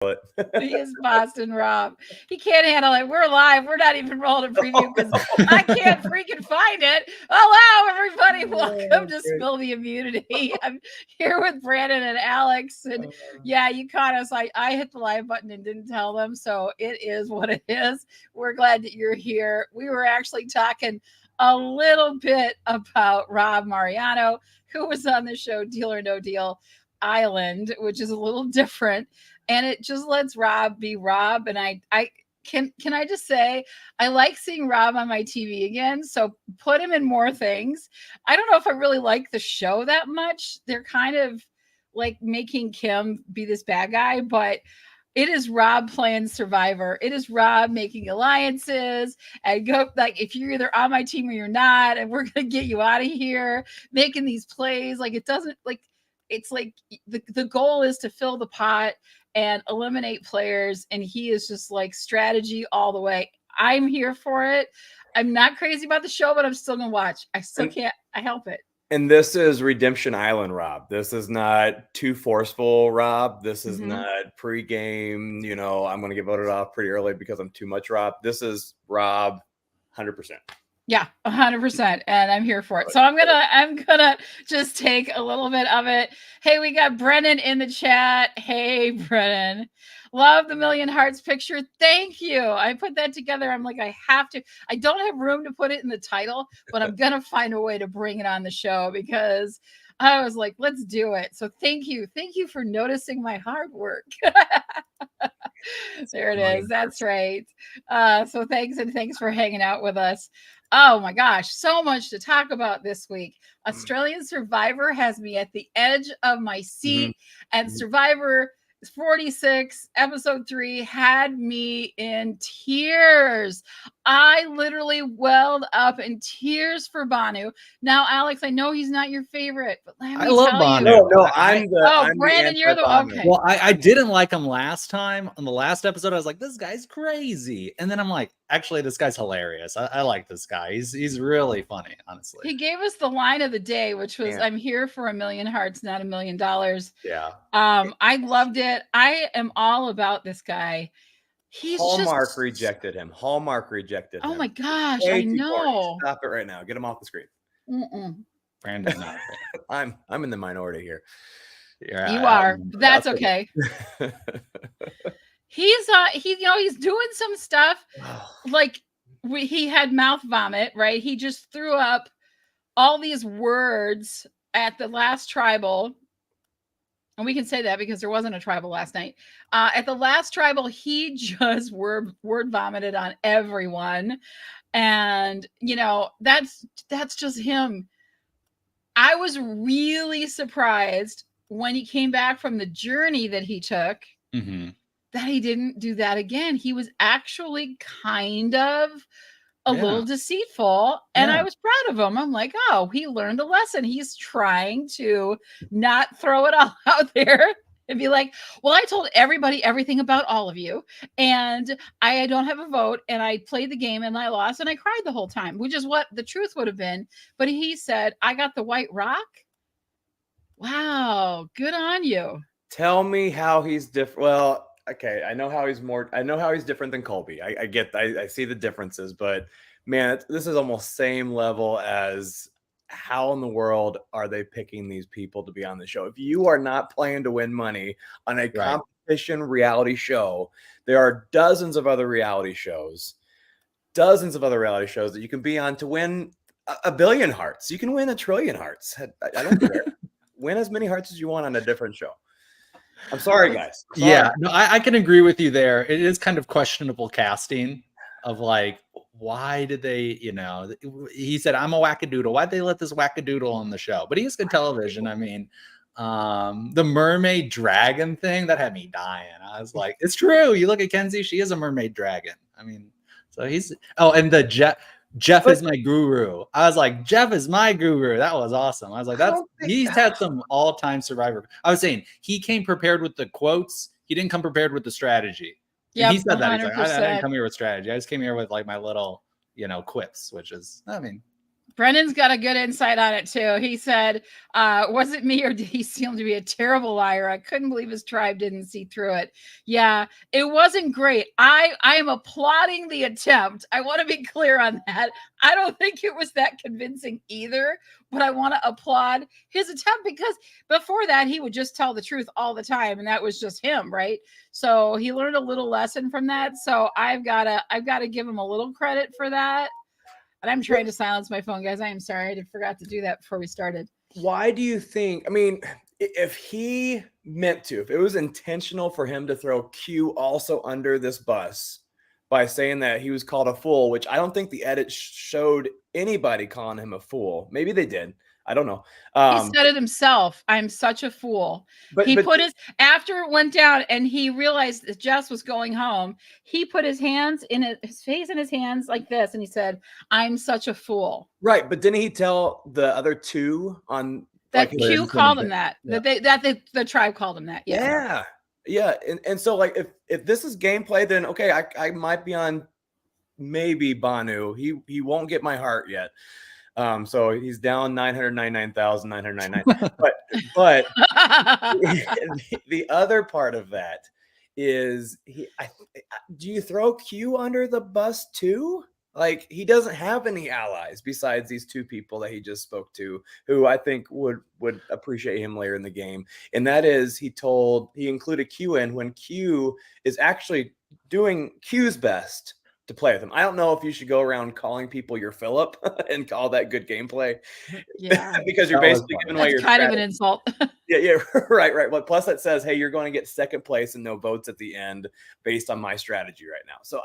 He is Boston Rob. He can't handle it. We're live. We're not even rolling a preview because I can't freaking find it. Hello, everybody. Welcome to Spill the Immunity. I'm here with Brandon and Alex. And yeah, you caught us. I hit the live button and didn't tell them. So it is what it is. We're glad that you're here. We were actually talking a little bit about Rob Mariano, who was on the show Deal or No Deal Island, which is a little different. And it just lets Rob be Rob. And I can I just say, I like seeing Rob on my TV again. So put him in more things. I don't know if I really like the show that much. They're kind of like making Kim be this bad guy, but it is Rob playing Survivor. It is Rob making alliances and go like, if you're either on my team or you're not, and we're going to get you out of here, making these plays. Like it doesn't like, it's like the goal is to fill the pot and eliminate players. And he is just like strategy all the way. I'm here for it. I'm not crazy about the show, but I'm still going to watch. I still can't help it. And this is Redemption Island Rob. This is not too forceful Rob. This is not pregame, I'm going to get voted off pretty early because I'm too much Rob. This is Rob 100%. Yeah, 100%. And I'm here for it. So I'm gonna just take a little bit of it. Hey, we got Brennan in the chat. Hey, Brennan. Love the Million Hearts picture. Thank you. I put that together. I'm like, I have to. I don't have room to put it in the title, but I'm gonna find a way to bring it on the show because I was like, let's do it. So thank you. Thank you for noticing my hard work. There it is. That's right. So thanks for hanging out with us. Oh my gosh, so much to talk about this week. Australian Survivor has me at the edge of my seat, and Survivor 46 episode 3 had me in tears. I literally welled up in tears for Banu. Now, Alex, I know he's not your favorite, but let me I love tell Banu. you. No, I'm Brandon, you're the okay. Well, I didn't like him last time. On the last episode, I was like, this guy's crazy. And then I'm like, actually, this guy's hilarious. I like this guy. He's really funny, honestly. He gave us the line of the day, which was, I'm here for $1 million hearts, not $1 million. Yeah. I loved it. I am all about this guy. He's Hallmark rejected him. Hallmark rejected him. Oh my gosh, I know. Stop it right now. Get him off the screen. Brandon, not I'm in the minority here. You are. That's okay. He's doing some stuff like he had mouth vomit, right? He just threw up all these words at the last tribal. And we can say that because there wasn't a tribal last night. At the last tribal, he just word vomited on everyone. And, that's just him. I was really surprised when he came back from the journey that he took that he didn't do that again. He was actually kind of a little deceitful, and I was proud of him. I'm like, oh, he learned a lesson. He's trying to not throw it all out there and be like, well, I told everybody everything about all of you, and I don't have a vote, and I played the game, and I lost, and I cried the whole time, which is what the truth would have been. But he said, I got the white rock. Wow, good on you. Tell me how he's different. Well, okay, I know how he's different than Colby. I see the differences, but man, this is almost same level as how in the world are they picking these people to be on the show? If you are not playing to win money on a competition reality show, there are dozens of other reality shows that you can be on to win a billion hearts. You can win 1 trillion hearts. I don't care. Win as many hearts as you want on a different show. I'm sorry, guys. Sorry. Yeah, no, I can agree with you there. It is kind of questionable casting of like, why did they, he said, I'm a wackadoodle. Why'd they let this wackadoodle on the show? But he is good television. I mean, the mermaid dragon thing, that had me dying. I was like, it's true. You look at Kenzie, she is a mermaid dragon. I mean, so and the Jeff is my guru. I was like, Jeff is my guru. That was awesome. I was like, he's had some all-time Survivor. I was saying he came prepared with the quotes. He didn't come prepared with the strategy. Yeah, he said that. He's like, I didn't come here with strategy. I just came here with like my little, quips, which is, I mean, Brendan's got a good insight on it too. He said, was it me or did he seem to be a terrible liar? I couldn't believe his tribe didn't see through it. Yeah, it wasn't great. I am applauding the attempt. I want to be clear on that. I don't think it was that convincing either, but I want to applaud his attempt because before that he would just tell the truth all the time and that was just him, right? So he learned a little lesson from that. So I've got to give him a little credit for that. And I'm trying to silence my phone, guys. I am sorry. I forgot to do that before we started. Why do you think? I mean, if he meant to, if it was intentional for him to throw Q also under this bus by saying that he was called a fool, which I don't think the edit showed anybody calling him a fool. Maybe they did. I don't know. He said it himself. I'm such a fool. But put his, after it went down and he realized that Jess was going home, he put his hands in his face in his hands like this. And he said, I'm such a fool. Right. But didn't he tell the other two on that like, Q called him that, yeah. The tribe called him that. Yeah. Yeah. And so like, if this is gameplay, then okay, I might be on maybe Banu. He won't get my heart yet. So he's down 999,999. But the other part of that is do you throw Q under the bus too? Like he doesn't have any allies besides these two people that he just spoke to, who I think would appreciate him later in the game. And that is he included Q in when Q is actually doing Q's best to play with him. I don't know if you should go around calling people your Philip and call that good gameplay. Yeah. Because you're basically giving away your kind of an insult. Yeah, right. Well, plus that says, hey, you're going to get second place and no votes at the end based on my strategy right now. So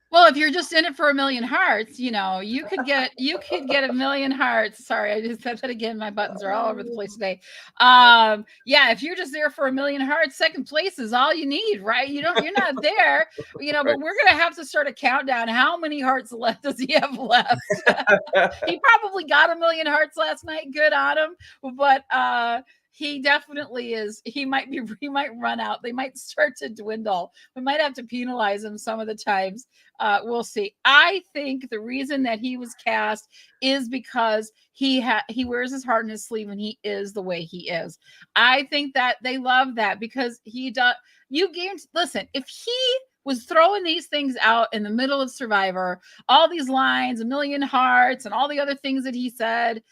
well, if you're just in it for 1,000,000 hearts, you know, you could get 1,000,000 hearts. Sorry, I just said that again. My buttons are all over the place today. Yeah, if you're just there for 1,000,000 hearts, second place is all you need, right? You're not there, you know, but we're gonna have to start a countdown. How many hearts left does he have left? He probably got 1,000,000 hearts last night. Good on him, but he definitely is. He might run out. They might start to dwindle. We might have to penalize him some of the times. We'll see. I think the reason that he was cast is because he wears his heart in his sleeve and he is the way he is. I think that they love that because he does. Listen, if he was throwing these things out in the middle of Survivor, all these lines, 1,000,000 hearts, and all the other things that he said,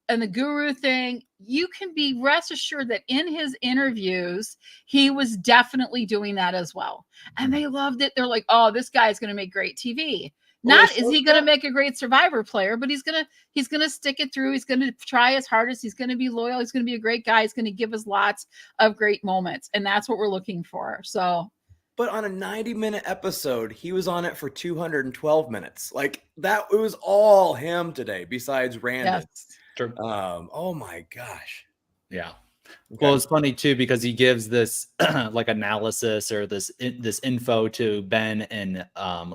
and the guru thing, you can be rest assured that in his interviews, he was definitely doing that as well. And they loved it. They're like, oh, this guy's going to make great TV. Not is he going to make a great Survivor player, but he's going to stick it through. He's going to try his hardest. He's going to be loyal. He's going to be a great guy. He's going to give us lots of great moments. And that's what we're looking for. So. But on a 90-minute episode, he was on it for 212 minutes. Like that, it was all him today, besides Randon. Yes. Sure. Oh my gosh. Yeah. Okay. Well, it's funny too, because he gives this like analysis or this info to Ben and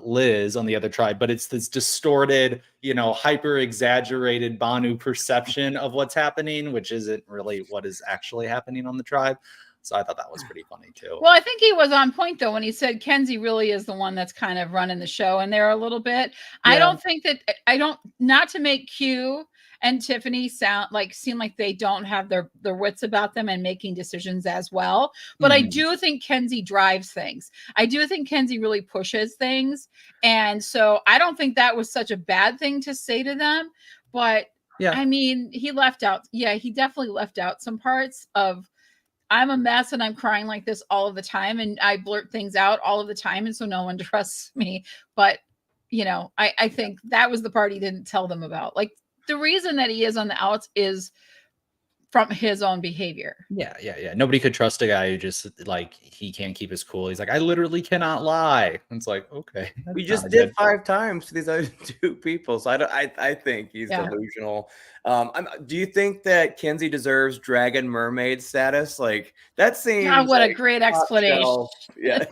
Liz on the other tribe, but it's this distorted, you know, hyper exaggerated Banu perception of what's happening, which isn't really what is actually happening on the tribe. So I thought that was pretty funny too. Well, I think he was on point though when he said Kenzie really is the one that's kind of running the show in there a little bit. Yeah. Not to make Q and Tiffany seem like they don't have their wits about them and making decisions as well. But I do think Kenzie drives things. I do think Kenzie really pushes things. And so I don't think that was such a bad thing to say to them. But yeah, I mean, he definitely left out some parts of, I'm a mess and I'm crying like this all of the time. And I blurt things out all of the time. And so no one trusts me. But, you know, I think that was the part he didn't tell them about. Like, the reason that he is on the outs is from his own behavior. Yeah. Nobody could trust a guy who just like, he can't keep his cool. He's like, I literally cannot lie. And it's like, okay. We just did 5 times to these other 2 people. So I think he's delusional. Do you think that Kenzie deserves dragon mermaid status? Like that seems what a great explanation. Yeah.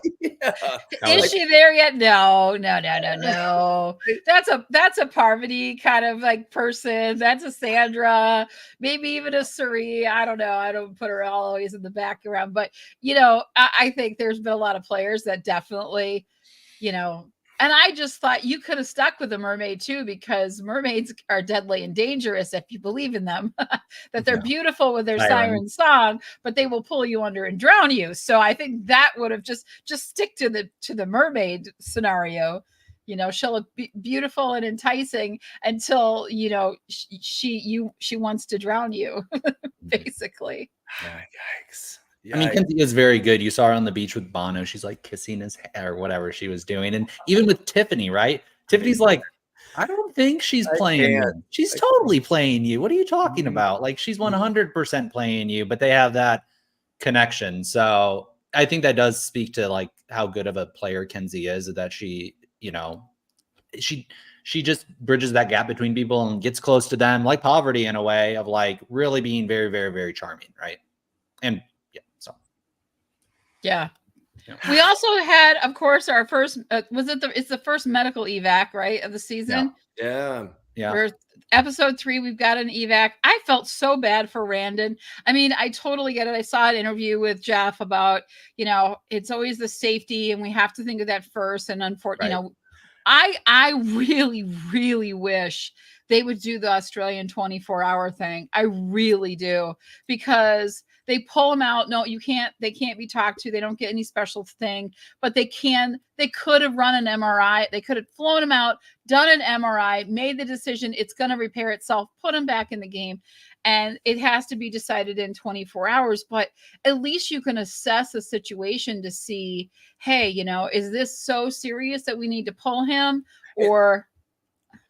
Is she there yet? No. That's a Parvati kind of like person. That's a Sandra, maybe even a Suri. I don't know. I don't put her always in the background, but you know, I think there's been a lot of players that definitely, you know, And I just thought you could have stuck with a mermaid too, because mermaids are deadly and dangerous if you believe in them. That they're beautiful with their siren song, but they will pull you under and drown you. So I think that would have just stick to the mermaid scenario. You know, she'll look beautiful and enticing until, you know, she wants to drown you, basically. Yikes. I mean, Kenzie is very good. You saw her on the beach with Bono. She's like kissing his hair or whatever she was doing. And even with Tiffany, right? Tiffany's like, I don't think she's playing you. She's totally playing you. What are you talking about? Like, she's 100% playing you, but they have that connection. So I think that does speak to like how good of a player Kenzie is, that she, you know, she just bridges that gap between people and gets close to them, like Poverty, in a way of like really being very, very, very charming, right? And yeah. We also had, of course, our first it's the first medical evac, right, of the season. Yeah. For episode 3, we've got an evac. I felt so bad for Randon. I mean, I totally get it. I saw an interview with Jeff about, you know, it's always the safety and we have to think of that first. And unfortunately, you know, I really, really wish they would do the Australian 24-hour thing. I really do, because they pull them out. No, they can't be talked to. They don't get any special thing, but they could have run an MRI. They could have flown them out, done an MRI, made the decision it's going to repair itself, put them back in the game. And it has to be decided in 24 hours, but at least you can assess the situation to see, hey, you know, is this so serious that we need to pull him? Or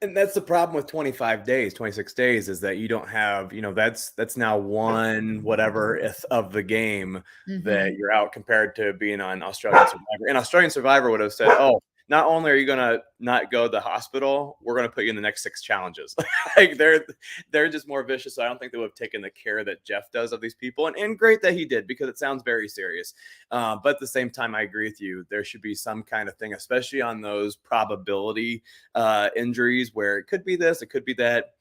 and that's the problem with 25 days, 26 days, is that you don't have, you know, that's now one whatever of the game that you're out, compared to being on Australian Survivor. And Australian Survivor would have said, oh, not only are you going to not go to the hospital, we're going to put you in the next 6 challenges. Like they're just more vicious. So I don't think they would have taken the care that Jeff does of these people. And great that he did, because it sounds very serious. But at the same time, I agree with you. There should be some kind of thing, especially on those probability injuries, where it could be this, it could be that.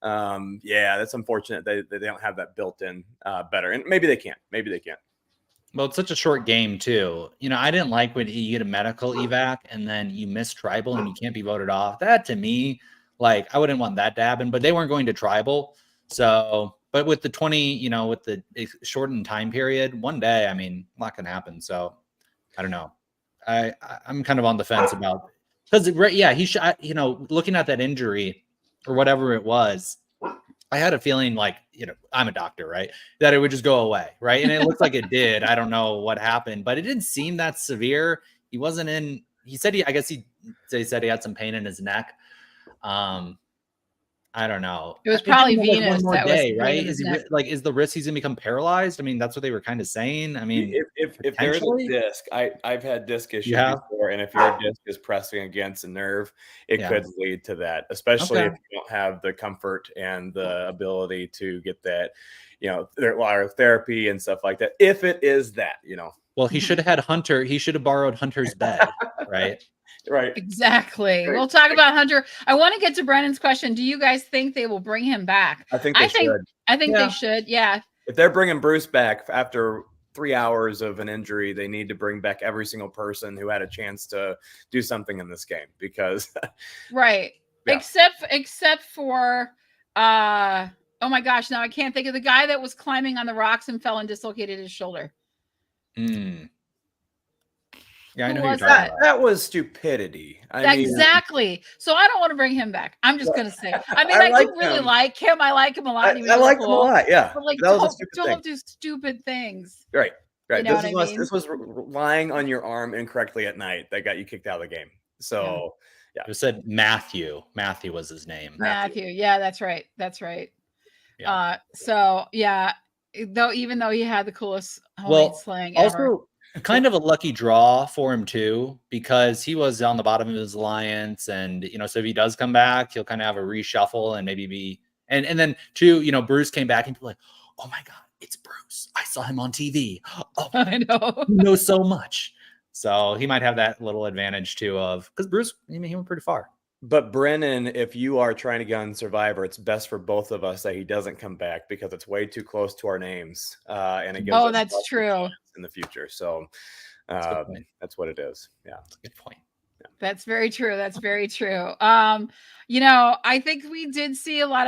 Yeah, that's unfortunate. They don't have that built in better. And maybe they can't. Well, it's such a short game too. You know, I didn't like when you get a medical evac and then you miss tribal and you can't be voted off. That, to me, like, I wouldn't want that to happen, but they weren't going to tribal. So, but with the 20, you know, with the shortened time period, one day, I mean, a lot can happen. So I don't know. I'm kind of on the fence about, because he should, you know, looking at that injury or whatever it was, I had a feeling like, you know, I'm a doctor, right? That it would just go away, right? And it looks like it did. I don't know what happened, but it didn't seem that severe. He wasn't in. He said I guess he said he had some pain in his neck. I don't know. It was probably Venus. One more day, right? Is the risk he's gonna become paralyzed? I mean, that's what they were kind of saying. I mean, if there's a disc, I've had disc issues before, and if your disc is pressing against a nerve, it could lead to that, especially if you don't have the comfort and the ability to get that, you know, therapy and stuff like that. If it is that, you know. Well, he should have had Hunter. He should have borrowed Hunter's bed, right? Right. Exactly. Right. We'll talk about Hunter. I want to get to Brennan's question. Do you guys think they will bring him back? I think they should. I think they should. Yeah. If they're bringing Bruce back after 3 hours of an injury, they need to bring back every single person who had a chance to do something in this game, because right. Yeah. Except for oh my gosh, now I can't think of the guy that was climbing on the rocks and fell and dislocated his shoulder. Yeah, I know that was stupidity. Exactly. So I don't want to bring him back. I'm just going to say. I mean, I do really like him. I like him a lot. I like him a lot. Yeah. But like, don't do stupid things. Right. You know this was lying on your arm incorrectly at night that got you kicked out of the game. So yeah. It said Matthew. Matthew was his name. Matthew. Yeah, that's right. Yeah. So yeah, even though he had the coolest homemade slang ever. Kind of a lucky draw for him too, because he was on the bottom of his alliance, and you know, so if he does come back, he'll kind of have a reshuffle and maybe be and then too, you know, Bruce came back and people like, oh my god, it's Bruce. I saw him on TV. Oh, I know. He knows so much. So he might have that little advantage too of because Bruce, I mean, he went pretty far. But Brennan, if you are trying to get on Survivor, it's best for both of us that he doesn't come back, because it's way too close to our names, and it gives us that's true in the future. So that's what it is. Yeah, that's a good point. Yeah. That's very true. That's very true. I think we did see a lot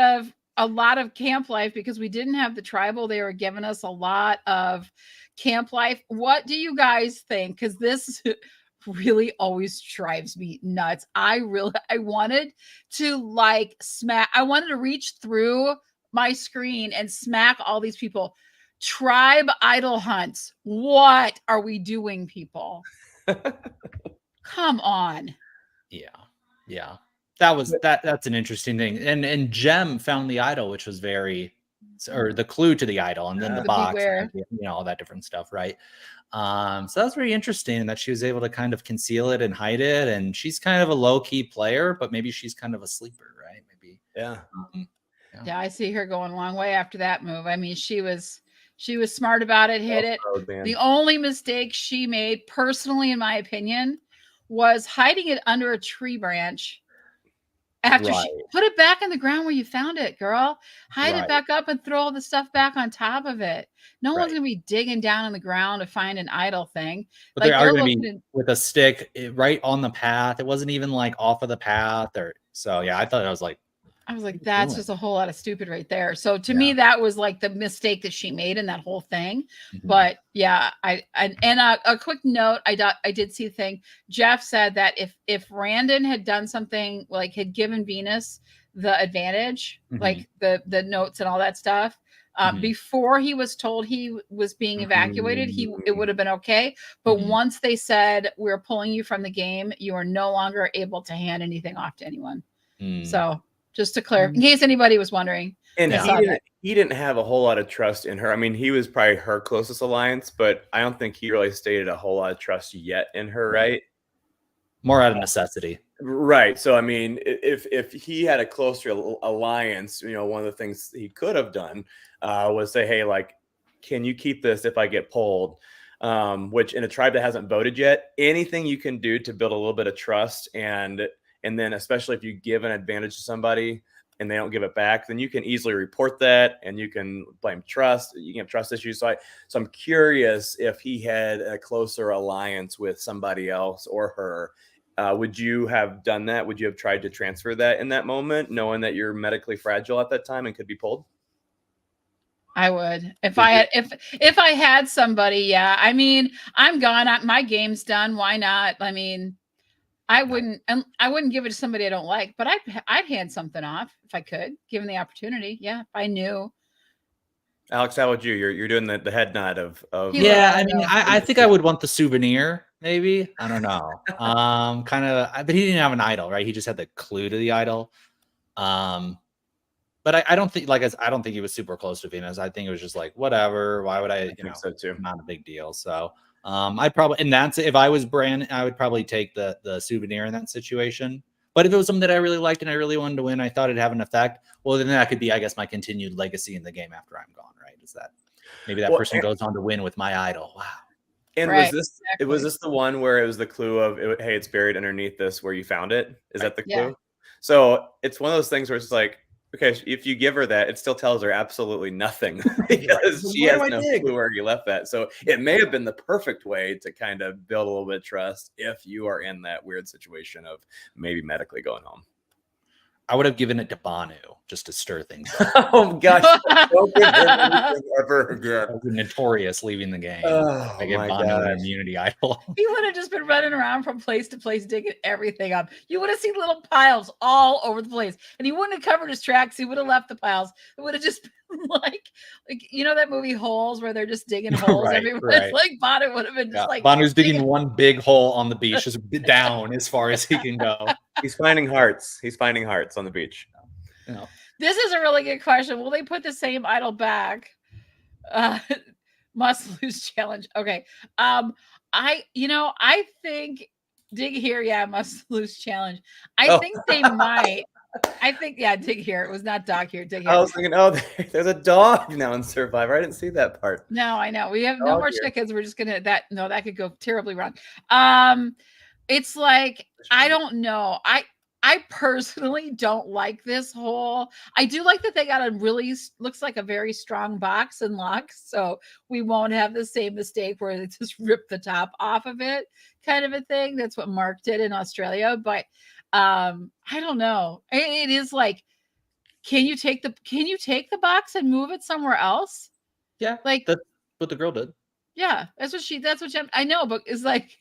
of camp life because we didn't have the tribal. They were giving us a lot of camp life. What do you guys think? Because this really always drives me nuts. I wanted to smack. I wanted to reach through my screen and smack all these people. Tribe idol hunts. What are we doing, people? Come on. Yeah. That's an interesting thing. And Jem found the idol, which was or the clue to the idol, and then the box, and, all that different stuff, right? So that's very interesting that she was able to kind of conceal it and hide it. And she's kind of a low-key player, but maybe she's kind of a sleeper, right? Maybe. Yeah. Yeah, I see her going a long way after that move. I mean, she was smart about it, hit it. The only mistake she made, personally, in my opinion, was hiding it under a tree branch after she put it back in the ground where you found it, girl. Hide it back up and throw all the stuff back on top of it. No one's going to be digging down in the ground to find an idol thing. But they are going to be with a stick right on the path. It wasn't even off of the path. So, yeah, I thought I was like, that's just a whole lot of stupid right there. So to me, that was the mistake that she made in that whole thing. Mm-hmm. But yeah, a quick note, I did see a thing. Jeff said that if Randon had done something had given Venus the advantage, mm-hmm. The notes and all that stuff, mm-hmm. before he was told he was being evacuated, it would have been okay. But mm-hmm. once they said, we're pulling you from the game, you are no longer able to hand anything off to anyone. Mm. So just to clarify, in case anybody was wondering. And he didn't have a whole lot of trust in her. I mean, he was probably her closest alliance, but I don't think he really stated a whole lot of trust yet in her, right? More out of necessity. Right. So, I mean, if he had a closer alliance, one of the things he could have done was say, hey, can you keep this if I get pulled? Which in a tribe that hasn't voted yet, anything you can do to build a little bit of trust and then especially if you give an advantage to somebody and they don't give it back, then you can easily report that and you can blame trust. You can have trust issues. So I'm curious if he had a closer alliance with somebody else or her. Would you have done that? Would you have tried to transfer that in that moment, knowing that you're medically fragile at that time and could be pulled? I would if I had somebody. Yeah. I mean, I'm gone. My game's done. Why not? I mean, I wouldn't give it to somebody I don't like, but I'd hand something off if I could, given the opportunity. Yeah, if I knew. Alex, how would you? You're doing the head nod of yeah. I mean, I think I would want the souvenir. Maybe, I don't know. Kind of, but he didn't have an idol, right? He just had the clue to the idol. But I don't think I don't think he was super close to Venus. I think it was just whatever. Why would I think so too. Not a big deal. So. I'd probably, and that's if I was Brand, I would probably take the souvenir in that situation. But if it was something that I really liked and I really wanted to win, I thought it'd have an effect. Well, then that could be, I guess, my continued legacy in the game after I'm gone, right? Is that maybe that person goes on to win with my idol? Wow. And was this the one where it was the clue of hey, it's buried underneath this where you found it? Is that the clue? Yeah. So it's one of those things where it's okay, if you give her that, it still tells her absolutely nothing because she has no clue where you left that. So it may have been the perfect way to kind of build a little bit of trust if you are in that weird situation of maybe medically going home. I would have given it to Banu just to stir things up. Oh gosh, don't give her ever again. Notorious leaving the game. Oh, I gave Banu an immunity idol. He would have just been running around from place to place, digging everything up. You would have seen little piles all over the place, and he wouldn't have covered his tracks. He would have left the piles. It would have just been like that movie Holes, where they're just digging holes everywhere. Right. It's Banu would have been just Banu's digging one big hole on the beach, just down as far as he can go. He's finding hearts. He's finding hearts on the beach. Yeah. This is a really good question. Will they put the same idol back? Must lose challenge. Okay. I think dig here. Yeah, must lose challenge. I think they might. I think dig here. It was not dog here. Dig here. I was thinking, there's a dog now in Survivor. I didn't see that part. No, I know. We have no more chickens. We're just gonna that could go terribly wrong. It's I don't know. I personally don't like this whole. I do like that they got a really looks like a very strong box and lock, so we won't have the same mistake where they just rip the top off of it, kind of a thing. That's what Mark did in Australia. But I don't know. It is like, can you take the box and move it somewhere else? Yeah, Like that's what the girl did. Yeah, that's what she. I know, but it's like.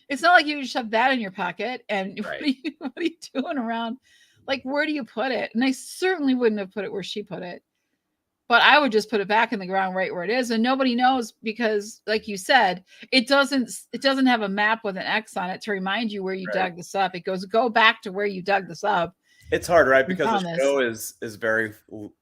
It's not like you can shove that in your pocket and Right. what are you doing around? Like, where do you put it? And I certainly wouldn't have put it where she put it. But I would just put it back in the ground right where it is. And nobody knows because, like you said, it doesn't have a map with an X on it to remind you where you dug this up. It goes, go back to where you dug this up. It's hard, right? Because the show is very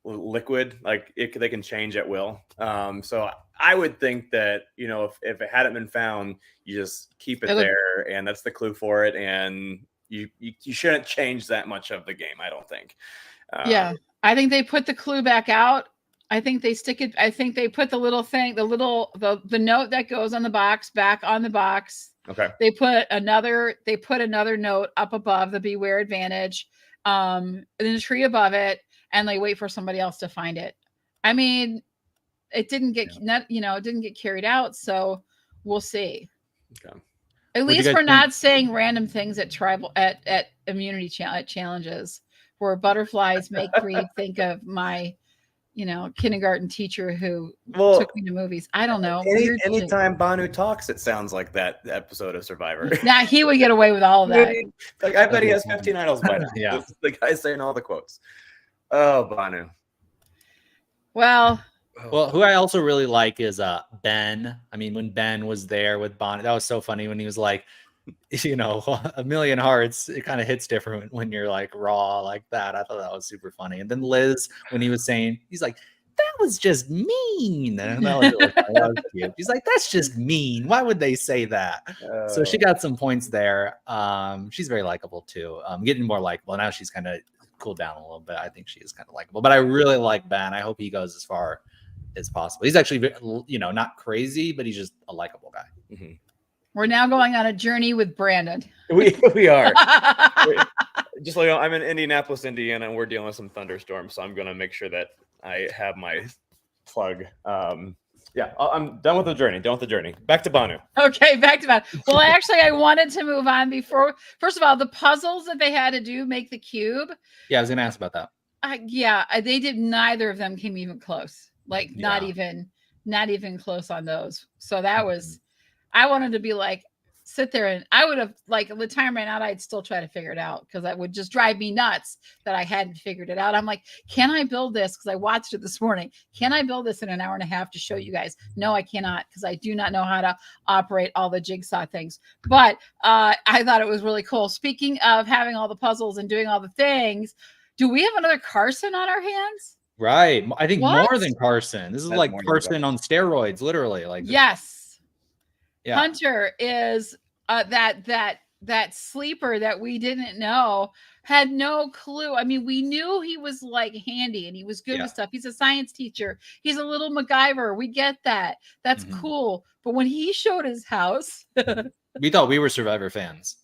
liquid. Like they can change at will. So I would think that, you know, if it hadn't been found, you just keep it there, and that's the clue for it. And you shouldn't change that much of the game, I don't think. Yeah, I think they put the clue back out. I think they stick it. I think they put the little thing, the note that goes on the box back on the box. Okay. They put another note up above the beware advantage, in the tree above it, and they wait for somebody else to find it. I mean, it didn't get it didn't get carried out, so we'll see. Okay. At least we're not saying random things at immunity challenges where butterflies make Reed think of my kindergarten teacher who took me to movies. I don't know. Anytime Banu talks, it sounds like that episode of Survivor. Nah, he would get away with all of that. Like, I bet he has 15 idols by now. Yeah. This is the guy saying all the quotes. Oh, Banu. Well, who I also really like is Ben. I mean, when Ben was there with Bonnie, that was so funny when he was like, a million hearts. It kind of hits different when you're like raw like that. I thought that was super funny. And then Liz, when he was saying, he's like, that was just mean. And that was really funny. That was cute. He's like, that's just mean. Why would they say that? So she got some points there. She's very likable too. Getting more likable. Now she's kind of cooled down a little bit. I think she is kind of likable. But I really like Ben. I hope he goes as far as possible. He's actually, not crazy, but he's just a likable guy. Mm-hmm. We're now going on a journey with Brandon. We are. Just like I'm in Indianapolis, Indiana, and we're dealing with some thunderstorms, so I'm going to make sure that I have my plug. I'm done with the journey. Back to Banu. Okay, back to Banu. Well, actually, I wanted to move on before. First of all, the puzzles that they had to do make the cube. Yeah, I was going to ask about that. They did. Neither of them came even close. Like not even close on those. So that was. I wanted to be like, sit there, and I would have, like, the time ran out, I'd still try to figure it out because that would just drive me nuts that I hadn't figured it out. I'm like, can I build this? Because I watched it this morning. Can I build this in an hour and a half to show you guys? No, I cannot, because I do not know how to operate all the jigsaw things. But I thought it was really cool. Speaking of having all the puzzles and doing all the things, do we have another Carson on our hands? Right. I think more than Carson. This is like Carson on steroids, literally. Like yes. Yeah. Hunter is that sleeper that we didn't know, had no clue. I mean, we knew he was like handy and he was good with stuff. He's a science teacher. He's a little MacGyver. We get that. That's cool. But when he showed his house, we thought we were Survivor fans.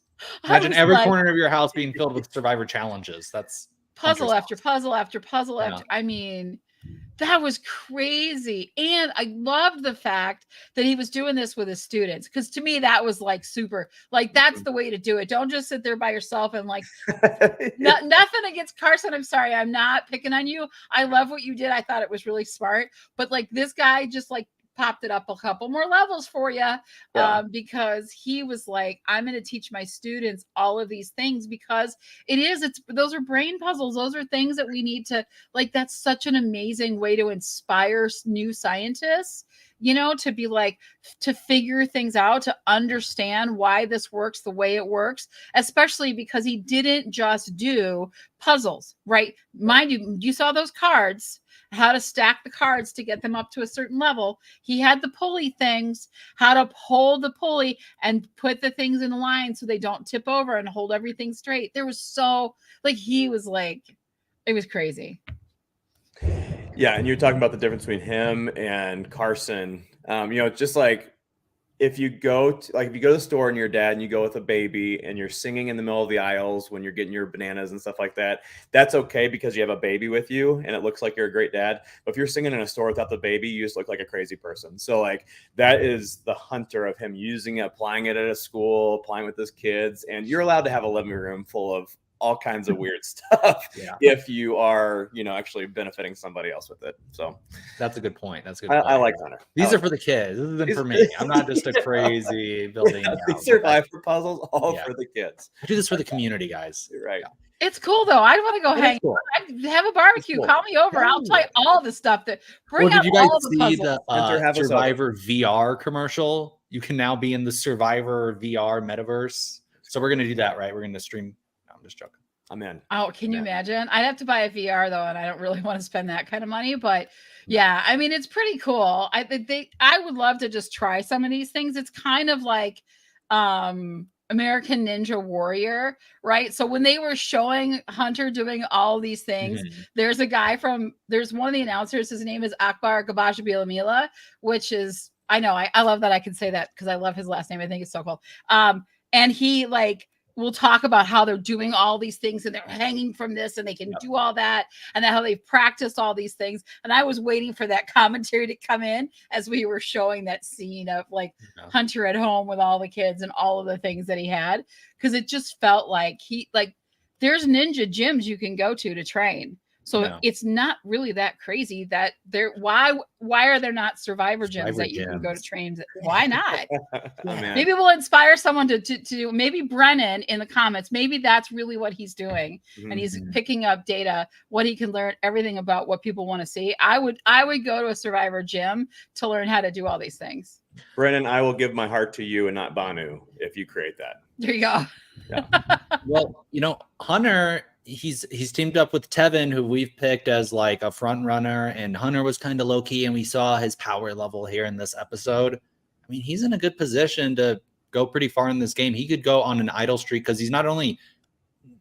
Imagine every corner of your house being filled with Survivor challenges. That's puzzle after puzzle after puzzle after. I mean, that was crazy. And I loved the fact that he was doing this with his students. Because to me, that was like super, like, that's the way to do it. Don't just sit there by yourself and like, nothing against Carson. I'm sorry. I'm not picking on you. I love what you did. I thought it was really smart. But like, this guy just like popped it up a couple more levels for you, because he was like, I'm going to teach my students all of these things, because those are brain puzzles. Those are things that we need to, like, that's such an amazing way to inspire new scientists, to be like, to figure things out, to understand why this works the way it works, especially because he didn't just do puzzles, right? Mind you saw those cards, how to stack the cards to get them up to a certain level. He had the pulley things, how to hold the pulley and put the things in line so they don't tip over and hold everything straight. There was it was crazy. Yeah, and you're talking about the difference between him and Carson. Just like if you go to the store and you're a dad and you go with a baby and you're singing in the middle of the aisles when you're getting your bananas and stuff like that, that's okay because you have a baby with you and it looks like you're a great dad. But if you're singing in a store without the baby, you just look like a crazy person. So like that is the Hunter of him using it, applying it at a school, applying with his kids. And you're allowed to have a living room full of all kinds of weird stuff if you are, actually benefiting somebody else with it. So that's a good point. I like Hunter. These are for the kids. This isn't for me. I'm not just a crazy building. These survivor puzzles, all for the kids. I do this for the community, guys. You're right. It's cool though. I want to go hang. Cool. Have a barbecue. Cool. Call me over. I'll play all the stuff that. Bring did you guys all see the Survivor VR commercial? You can now be in the Survivor VR metaverse. So we're gonna do that, right? We're gonna stream. No, I'm just joking. I'm in. Oh, can you imagine? I'd have to buy a VR though, and I don't really want to spend that kind of money. But yeah, I mean, it's pretty cool. I would love to just try some of these things. It's kind of like American Ninja Warrior, right? So when they were showing Hunter doing all these things, there's one of the announcers, his name is Akbar Gabashabilamila, which is, I know, I love that I can say that because I love his last name. I think it's so cool. And he we'll talk about how they're doing all these things and they're hanging from this and they can do all that and how they've practiced all these things. And I was waiting for that commentary to come in as we were showing that scene of Hunter at home with all the kids and all of the things that he had. Cause it just felt like there's ninja gyms you can go to train. So it's not really that crazy that why are there not survivor gyms that you can go to train? Why not? Maybe we'll inspire someone to maybe Brennan in the comments. Maybe that's really what he's doing. And he's picking up data, what he can learn, everything about what people want to see. I would go to a survivor gym to learn how to do all these things. Brennan, I will give my heart to you and not Banu if you create that. There you go. Yeah. Well, Hunter, he's teamed up with Tevin, who we've picked as a front runner, and Hunter was kind of low key, and we saw his power level here in this episode. I mean, he's in a good position to go pretty far in this game. He could go on an idle streak because he's not only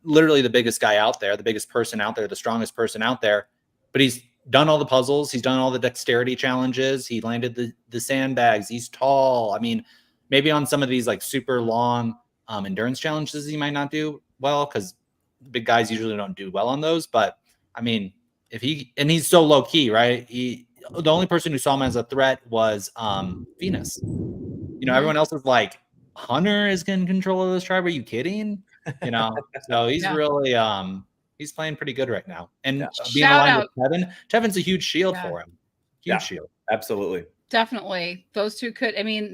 literally the biggest guy out there, the biggest person out there, the strongest person out there, but he's done all the puzzles. He's done all the dexterity challenges. He landed the sandbags. He's tall. I mean, maybe on some of these super long endurance challenges, he might not do well because big guys usually don't do well on those. But I mean, he's so low key, right? The only person who saw him as a threat was Venus. Everyone else is like, Hunter is in control of this tribe. Are you kidding? So he's really he's playing pretty good right now. And being aligned with Tevin's a huge shield for him. Huge shield. Absolutely. Definitely. Those two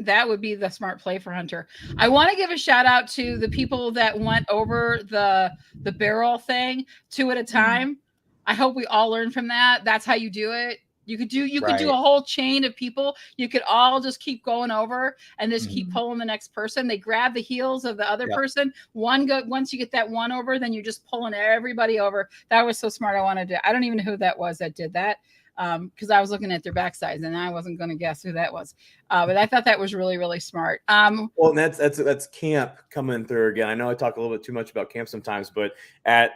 that would be the smart play for Hunter. I want to give a shout out to the people that went over the barrel thing 2 at a time. I hope we all learn from that. That's how you do it. You could do a whole chain of people. You could all just keep going over and just keep pulling the next person. They grab the heels of the other person. Once you get that one over, then you're just pulling everybody over. That was so smart. I don't even know who that was that did that. Because I was looking at their backsides and I wasn't going to guess who that was. But I thought that was really, really smart. Well, and that's camp coming through again. I know I talk a little bit too much about camp sometimes, but at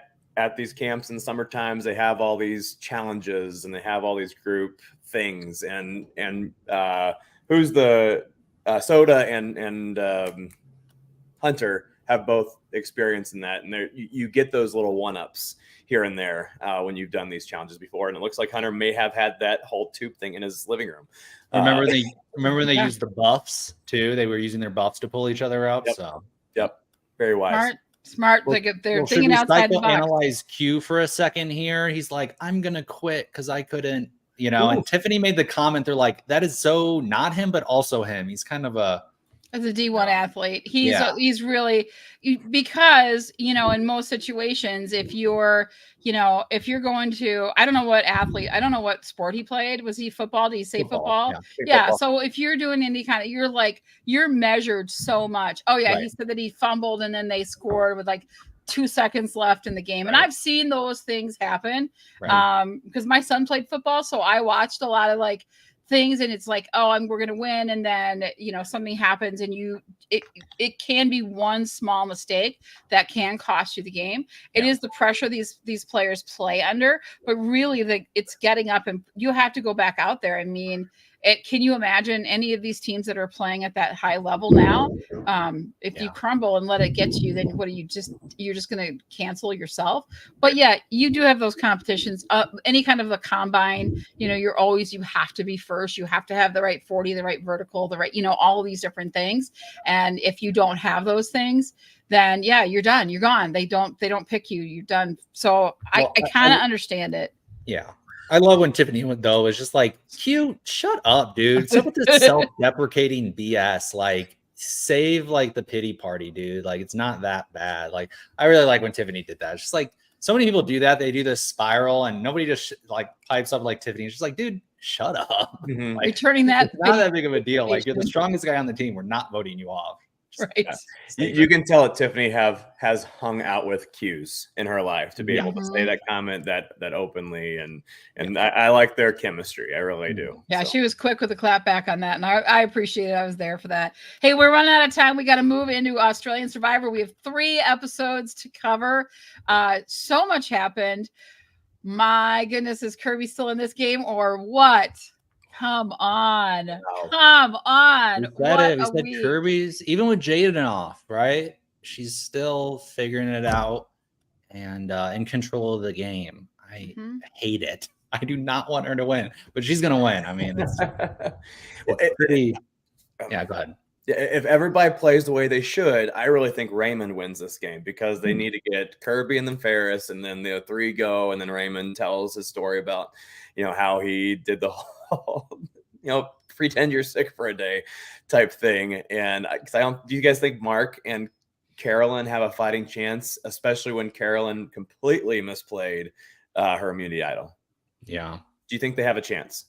these camps in the summer times, they have all these challenges and they have all these group things. And who's the Soda and Hunter have both experience in that, and you get those little one-ups here and there when you've done these challenges before, and it looks like Hunter may have had that whole tube thing in his living room. Remember when they used the buffs too? They were using their buffs to pull each other out. Yep, very wise. Smart. They're thinking outside the box. Analyze Q for a second here. He's like, I'm gonna quit because I couldn't, And Tiffany made the comment. They're like, that is so not him, but also him. He's kind of as a D1 athlete, he's really, because in most situations, if you're going to, I don't know what sport he played. Was he football? Did he say football? Yeah. So if you're doing any kind of, you're measured so much. Oh yeah. Right. He said that he fumbled and then they scored with 2 seconds left in the game. And I've seen those things happen because my son played football. So I watched a lot of things, and it's we're gonna win, and then something happens, and it can be one small mistake that can cost you the game. It is the pressure these players play under, but really it's getting up, and you have to go back out there. I mean, can you imagine any of these teams that are playing at that high level now? If you crumble and let it get to you, then what are you're just going to cancel yourself? But yeah, you do have those competitions. Any kind of a combine, you have to be first. You have to have the right 40, the right vertical, the right, all of these different things. And if you don't have those things, then yeah, you're done. You're gone. They don't pick you. You're done. So I kind of understand it. Yeah. I love when Tiffany went though. It's just like, Q, shut up, dude. Stop with this self-deprecating BS. Like, save like the pity party, dude. Like, it's not that bad. Like, I really like when Tiffany did that. It's just like so many people do that. They do this spiral and nobody just like pipes up like Tiffany. It's just like, dude, shut up. Mm-hmm. Like, returning that. It's not that big of a deal. Like, you're the strongest guy on the team. We're not voting you off. Right. You can tell that Tiffany has hung out with Q's in her life to be able to say that comment that openly, and I like their chemistry. I really do. Yeah, she was quick with the clap back on that, and I appreciate it. I was there for that. Hey, we're running out of time. We got to move into Australian Survivor. We have 3 episodes to cover. So much happened. My goodness, is Kirby still in this game or what? Come on. Come on. We said Kirby's, even with Jaden off, right? She's still figuring it out and in control of the game. I hate it. I do not want her to win, but she's going to win. I mean, it's pretty. Yeah, go ahead. If everybody plays the way they should, I really think Raymond wins this game because they need to get Kirby and then Ferris, and then the 3 go, and then Raymond tells his story about, how he did the whole, pretend you're sick for a day type thing. And do you guys think Mark and Carolyn have a fighting chance, especially when Carolyn completely misplayed her immunity idol? Yeah. Do you think they have a chance?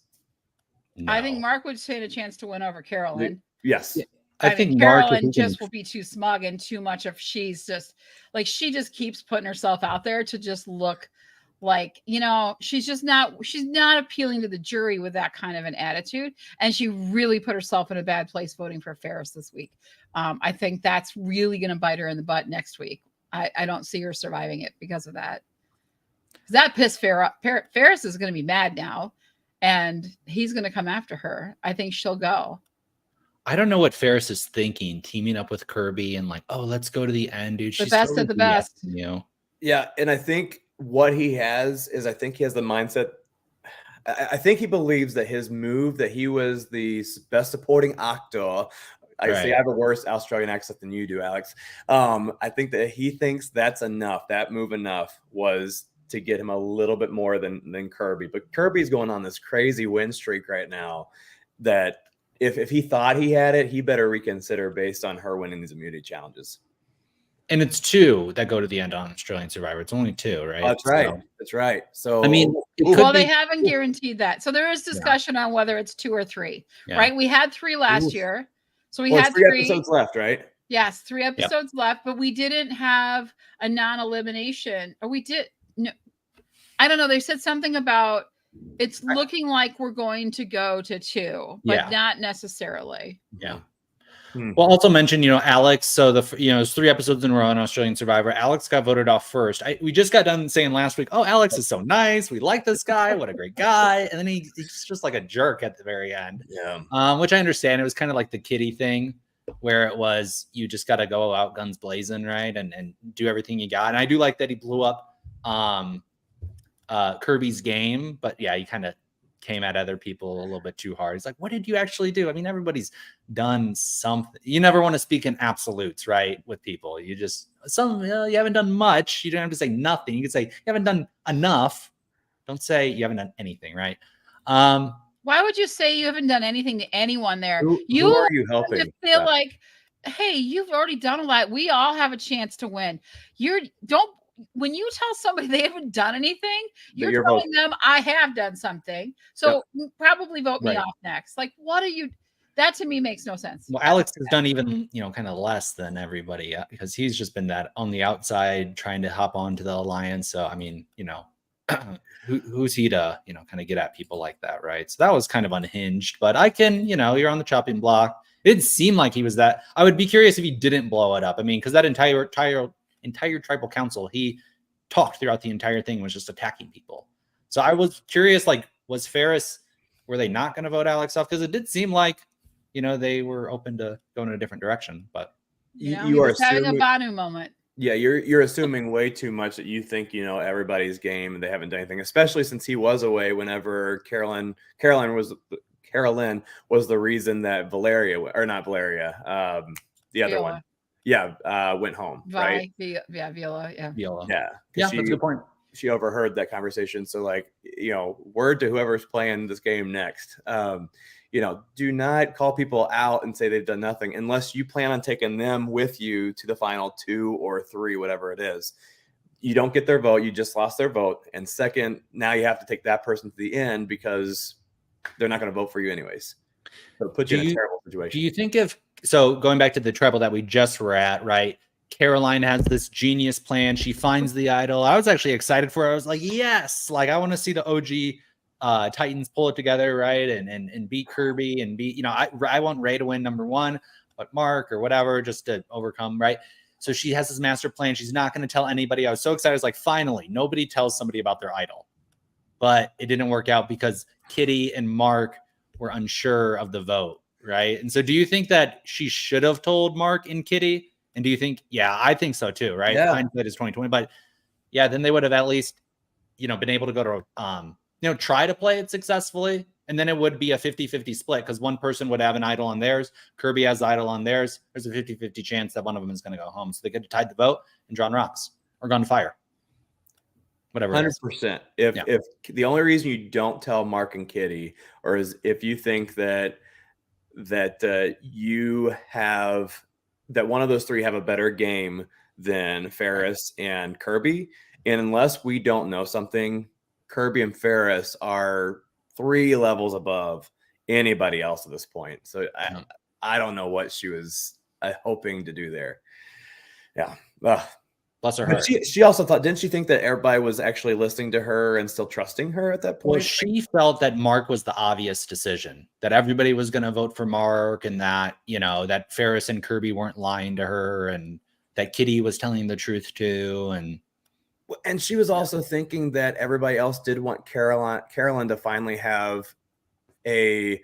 No. I think Mark would stand a chance to win over Carolyn. Yes. Yeah. I think Carolyn just will be too smug and too much of she's just like, she just keeps putting herself out there to just look like, she's not appealing to the jury with that kind of an attitude. And she really put herself in a bad place voting for Ferris this week. I think that's really going to bite her in the butt next week. I don't see her surviving it because of that. That pissed Ferris is going to be mad now, and he's going to come after her. I think she'll go. I don't know what Ferris is thinking, teaming up with Kirby and like, oh, let's go to the end, dude. She's the best of the best. Yeah, and I think what he has is, I think he has the mindset. I think he believes that his move, that he was the best supporting actor. I have a worse Australian accent than you do, Alex. I think that he thinks that's enough. That move enough was to get him a little bit more than Kirby. But Kirby's going on this crazy win streak right now that if he thought he had it, he better reconsider based on her winning these immunity challenges. And it's 2 that go to the end on Australian Survivor. It's only 2, right? Oh, that's right. That's right. So I mean, they haven't guaranteed that. So there is discussion on whether it's 2 or 3, right? We had 3 last year. So we had 3 episodes left, right? Yes, 3 episodes left, but we didn't have a non-elimination. Or we did. No, I don't know. They said something about it's looking like we're going to go to 2, but not necessarily. Yeah. Well, also mention, Alex. So it's 3 episodes in a row on Australian Survivor. Alex got voted off first. We just got done saying last week, oh, Alex is so nice. We like this guy. What a great guy. And then he's just like a jerk at the very end. Yeah. Which I understand. It was kind of like the kiddie thing where it was, you just got to go out guns blazing, right? And do everything you got. And I do like that he blew up Kirby's game, but yeah, he kind of came at other people a little bit too hard. He's like, what did you actually do? I mean, everybody's done something. You never want to speak in absolutes, right? With people, you just you haven't done much. You don't have to say nothing. You can say you haven't done enough. Don't say you haven't done anything, right? Why would you say you haven't done anything to anyone there? Who are you helping? Just feel like, hey, you've already done a lot. We all have a chance to win. When you tell somebody they haven't done anything, you're telling them I have done something. So probably vote me off next. Like, what are you? That to me makes no sense. Well, Alex has done even, kind of less than everybody because he's just been that on the outside trying to hop onto the alliance. So, I mean, who's he to, kind of get at people like that, right? So that was kind of unhinged, but I can, you're on the chopping block. It didn't seem like he was that. I would be curious if he didn't blow it up. I mean, because that entire tribal council, he talked throughout the entire thing, was just attacking people. So I was curious, like, was Ferris Were they not going to vote Alex off? Because it did seem like, they were open to going in a different direction. But he you are was having a assuming, Banu moment. Yeah, you're assuming way too much that you think everybody's game and they haven't done anything, especially since he was away whenever Carolyn was the reason that Valeria, or not Valeria, the other Viola. one, went home, right? Viola, Viola. Yeah, that's a good point. She overheard that conversation, so word to whoever's playing this game next. Do not call people out and say they've done nothing unless you plan on taking them with you to the final 2 or 3, whatever it is. You don't get their vote. You just lost their vote. And second, now you have to take that person to the end because they're not going to vote for you anyways. So it puts you in a terrible situation. Do you think going back to the tribal that we just were at, right? Caroline has this genius plan. She finds the idol. I was actually excited for it. I was like, yes, I want to see the OG Titans pull it together, right? And beat Kirby and beat, I want Ray to win number 1, but Mark or whatever, just to overcome, right? So she has this master plan. She's not going to tell anybody. I was so excited. I was like, finally, nobody tells somebody about their idol. But it didn't work out because Kitty and Mark were unsure of the vote, right? And so do you think that she should have told Mark and Kitty? And do you think, I think so too, right? Yeah. Hindsight is 2020. But then they would have at least, been able to go to try to play it successfully. And then it would be a 50-50 split because one person would have an idol on theirs. Kirby has the idol on theirs. There's a 50-50 chance that one of them is going to go home. So they could have tied the vote and drawn rocks or gone to fire. Whatever. 100%. If the only reason you don't tell Mark and Kitty, or is if you think that you have that one of those 3 have a better game than Ferris and Kirby, and unless we don't know something, Kirby and Ferris are 3 levels above anybody else at this point. So I don't know what she was hoping to do there. Yeah. Bless her heart. She also thought, didn't she think that everybody was actually listening to her and still trusting her at that point? Well, she felt that Mark was the obvious decision, that everybody was going to vote for Mark, and that, that Ferris and Kirby weren't lying to her, and that Kitty was telling the truth too. And she was also thinking that everybody else did want Carolyn to finally have a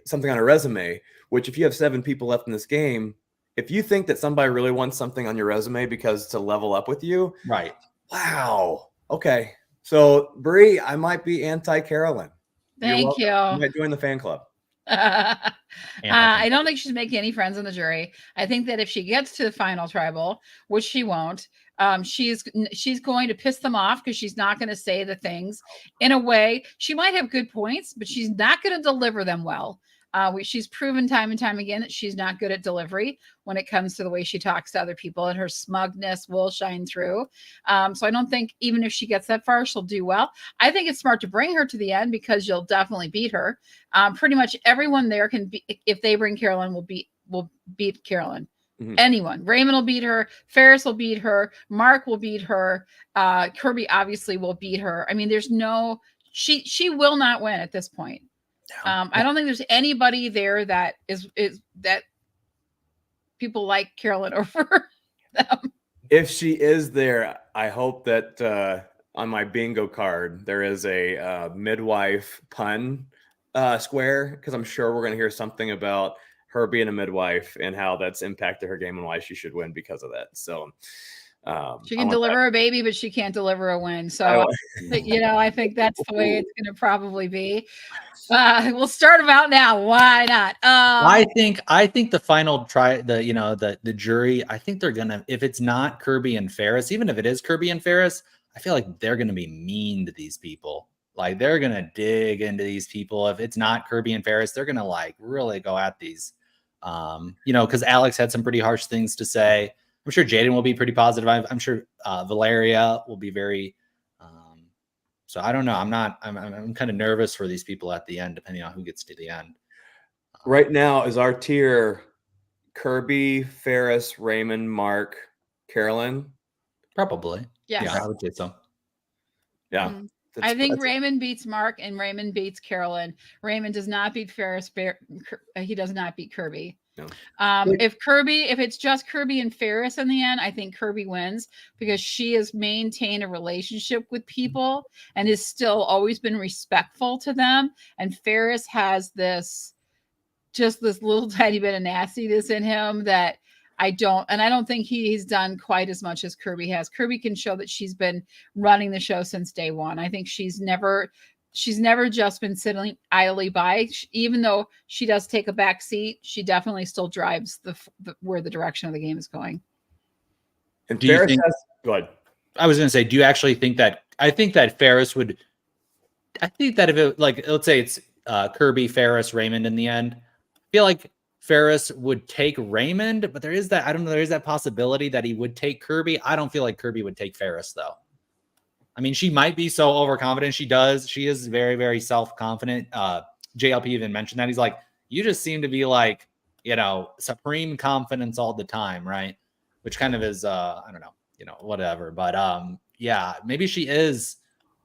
something on her resume, which if you have 7 people left in this game, if you think that somebody really wants something on your resume because to level up with you, right? Wow. Okay. So Bree, I might be anti-Carolyn. Thank you. I might join the fan club. I don't think she's making any friends on the jury. I think that if she gets to the final tribal, which she won't, she's going to piss them off because she's not going to say the things in a way. She might have good points, but she's not going to deliver them well. She's proven time and time again that she's not good at delivery when it comes to the way she talks to other people, and her smugness will shine through. So I don't think even if she gets that far, she'll do well. I think it's smart to bring her to the end because you'll definitely beat her. Pretty much everyone there can be, if they bring Carolyn, will beat Carolyn. Mm-hmm. Anyone. Raymond will beat her. Ferris will beat her. Mark will beat her. Kirby obviously will beat her. I mean, she will not win at this point. I don't think there's anybody there that is that people like Carolyn over them. If she is there, I hope that on my bingo card there is a midwife pun square, because I'm sure we're going to hear something about her being a midwife and how that's impacted her game and why she should win because of that. So she can deliver a baby, but she can't deliver a win. So I think that's the way it's going to probably be. We'll start them out now. Why not? I think the final the jury, I think they're gonna, if it's not Kirby and Ferris, even if it is Kirby and Ferris, I feel like they're gonna be mean to these people. Like they're gonna dig into these people. If it's not Kirby and Ferris, they're gonna really go at these. Because Alex had some pretty harsh things to say. I'm sure Jaden will be pretty positive. I'm sure Valeria will be very. So I don't know. I'm kind of nervous for these people at the end, depending on who gets to the end. Right now is our tier Kirby, Ferris, Raymond, Mark, Carolyn? Probably. Yes. Yeah, I would say so. Yeah. Mm-hmm. I think Raymond beats Mark and Raymond beats Carolyn. Raymond does not beat Ferris. He does not beat Kirby. If it's just Kirby and Ferris in the end, I think Kirby wins because she has maintained a relationship with people and has still always been respectful to them. And Ferris has this little tiny bit of nastiness in him that I don't think he's done quite as much as Kirby has. Kirby can show that she's been running the show since day one. I think she's never just been sitting idly by. Even though she does take a back seat, she definitely still drives where the direction of the game is going. And Ferris has, go ahead. I was going to say, do you actually think that? I think that Ferris would. I think that if it, like, let's say it's Kirby, Ferris, Raymond in the end, I feel like Ferris would take Raymond, but there is that, I don't know, there is that possibility that he would take Kirby. I don't feel like Kirby would take Ferris, though. I mean, she might be so overconfident. She is very, very self-confident. JLP even mentioned that. He's like, you just seem to be like, supreme confidence all the time, right? Which kind of is, I don't know, whatever. But yeah, maybe she is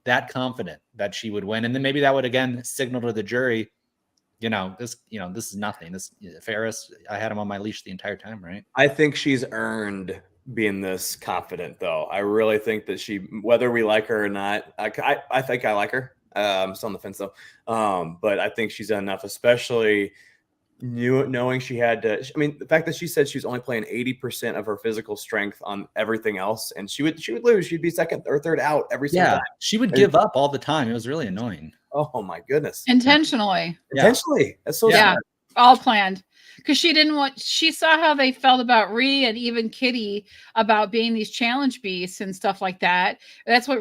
that confident that she would win. And then maybe that would, again, signal to the jury, this is nothing. This Ferris, I had him on my leash the entire time, right? I think she's earned being this confident, though. I really think that whether we like her or not, I think I like her. I'm still on the fence, though. But I think she's done enough, especially knowing she had to. I mean, the fact that she said she was only playing 80% of her physical strength on everything else, and she would lose. She'd be second or third out every single time. She would give up all the time. It was really annoying. Oh my goodness! Intentionally. That's so smart. All planned. Because she saw how they felt about Ree and even Kitty about being these challenge beasts and stuff like that. That's what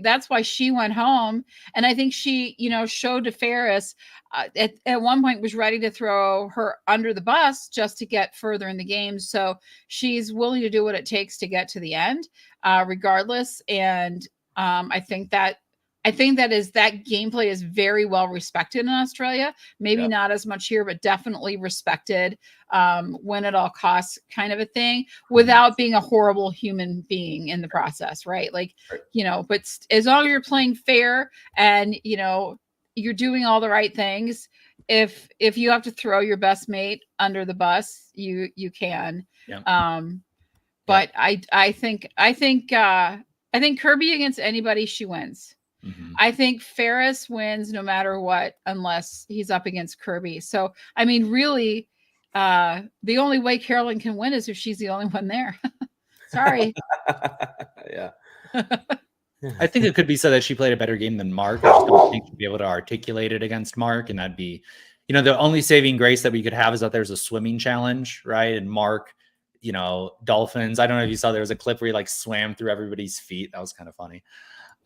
that's why she went home. And I think she, showed to Ferris at one point was ready to throw her under the bus just to get further in the game. So she's willing to do what it takes to get to the end, regardless. And I think that gameplay is very well respected in Australia. Maybe not as much here, but definitely respected, win at all costs kind of a thing, without being a horrible human being in the process, right? Like, but as long as you're playing fair and, you're doing all the right things, if you have to throw your best mate under the bus, you can. Yeah. But yeah. I think Kirby against anybody, she wins. Mm-hmm. I think Ferris wins no matter what, unless he's up against Kirby. So, I mean, really, the only way Carolyn can win is if she's the only one there. Sorry. Yeah. I think it could be said that she played a better game than Mark. I just don't think she'd be able to articulate it against Mark. And that'd be, the only saving grace that we could have is that there's a swimming challenge, right? And Mark, dolphins. I don't know if you saw, there was a clip where he swam through everybody's feet. That was kind of funny.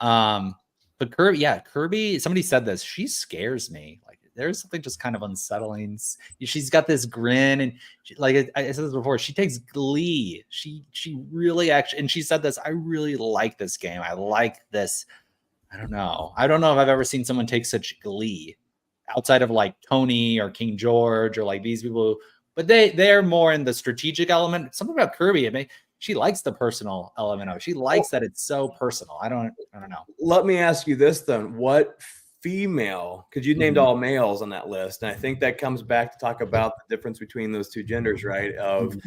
But Kirby, somebody said this, she scares me. Like, there's something just kind of unsettling. She's got this grin, and I said this before, she takes glee. She really actually, and she said this, I really like this game. I like this. I don't know if I've ever seen someone take such glee outside of Tony or King George or these people, but they're more in the strategic element. Something about Kirby, she likes the personal element of it. She likes that it's so personal. I don't know. Let me ask you this then. What female, because you named all males on that list, and I think that comes back to talk about the difference between those two genders, right? Of,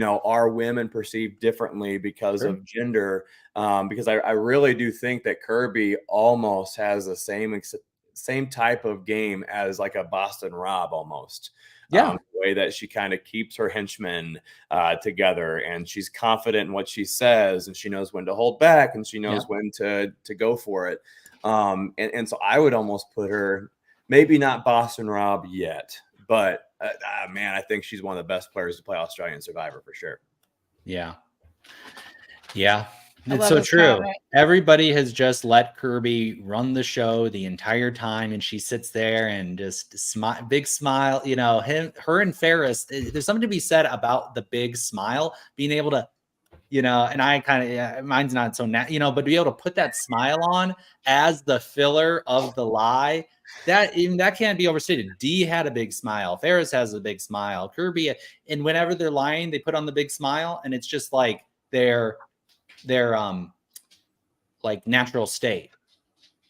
are women perceived differently because of gender? Because I really do think that Kirby almost has the same type of game as a Boston Rob almost. The way that she kind of keeps her henchmen together, and she's confident in what she says, and she knows when to hold back, and she knows when to go for it. And so I would almost put her, maybe not Boston Rob yet, but man, I think she's one of the best players to play Australian Survivor for sure. Yeah. It's so true. Comment. Everybody has just let Kirby run the show the entire time, and she sits there and just big smile. Her and Ferris. There's something to be said about the big smile, being able to, and I kind of, mine's not so but to be able to put that smile on as the filler of the lie, that can't be overstated. Dee had a big smile. Ferris has a big smile. Kirby, and whenever they're lying, they put on the big smile, and it's just their natural state,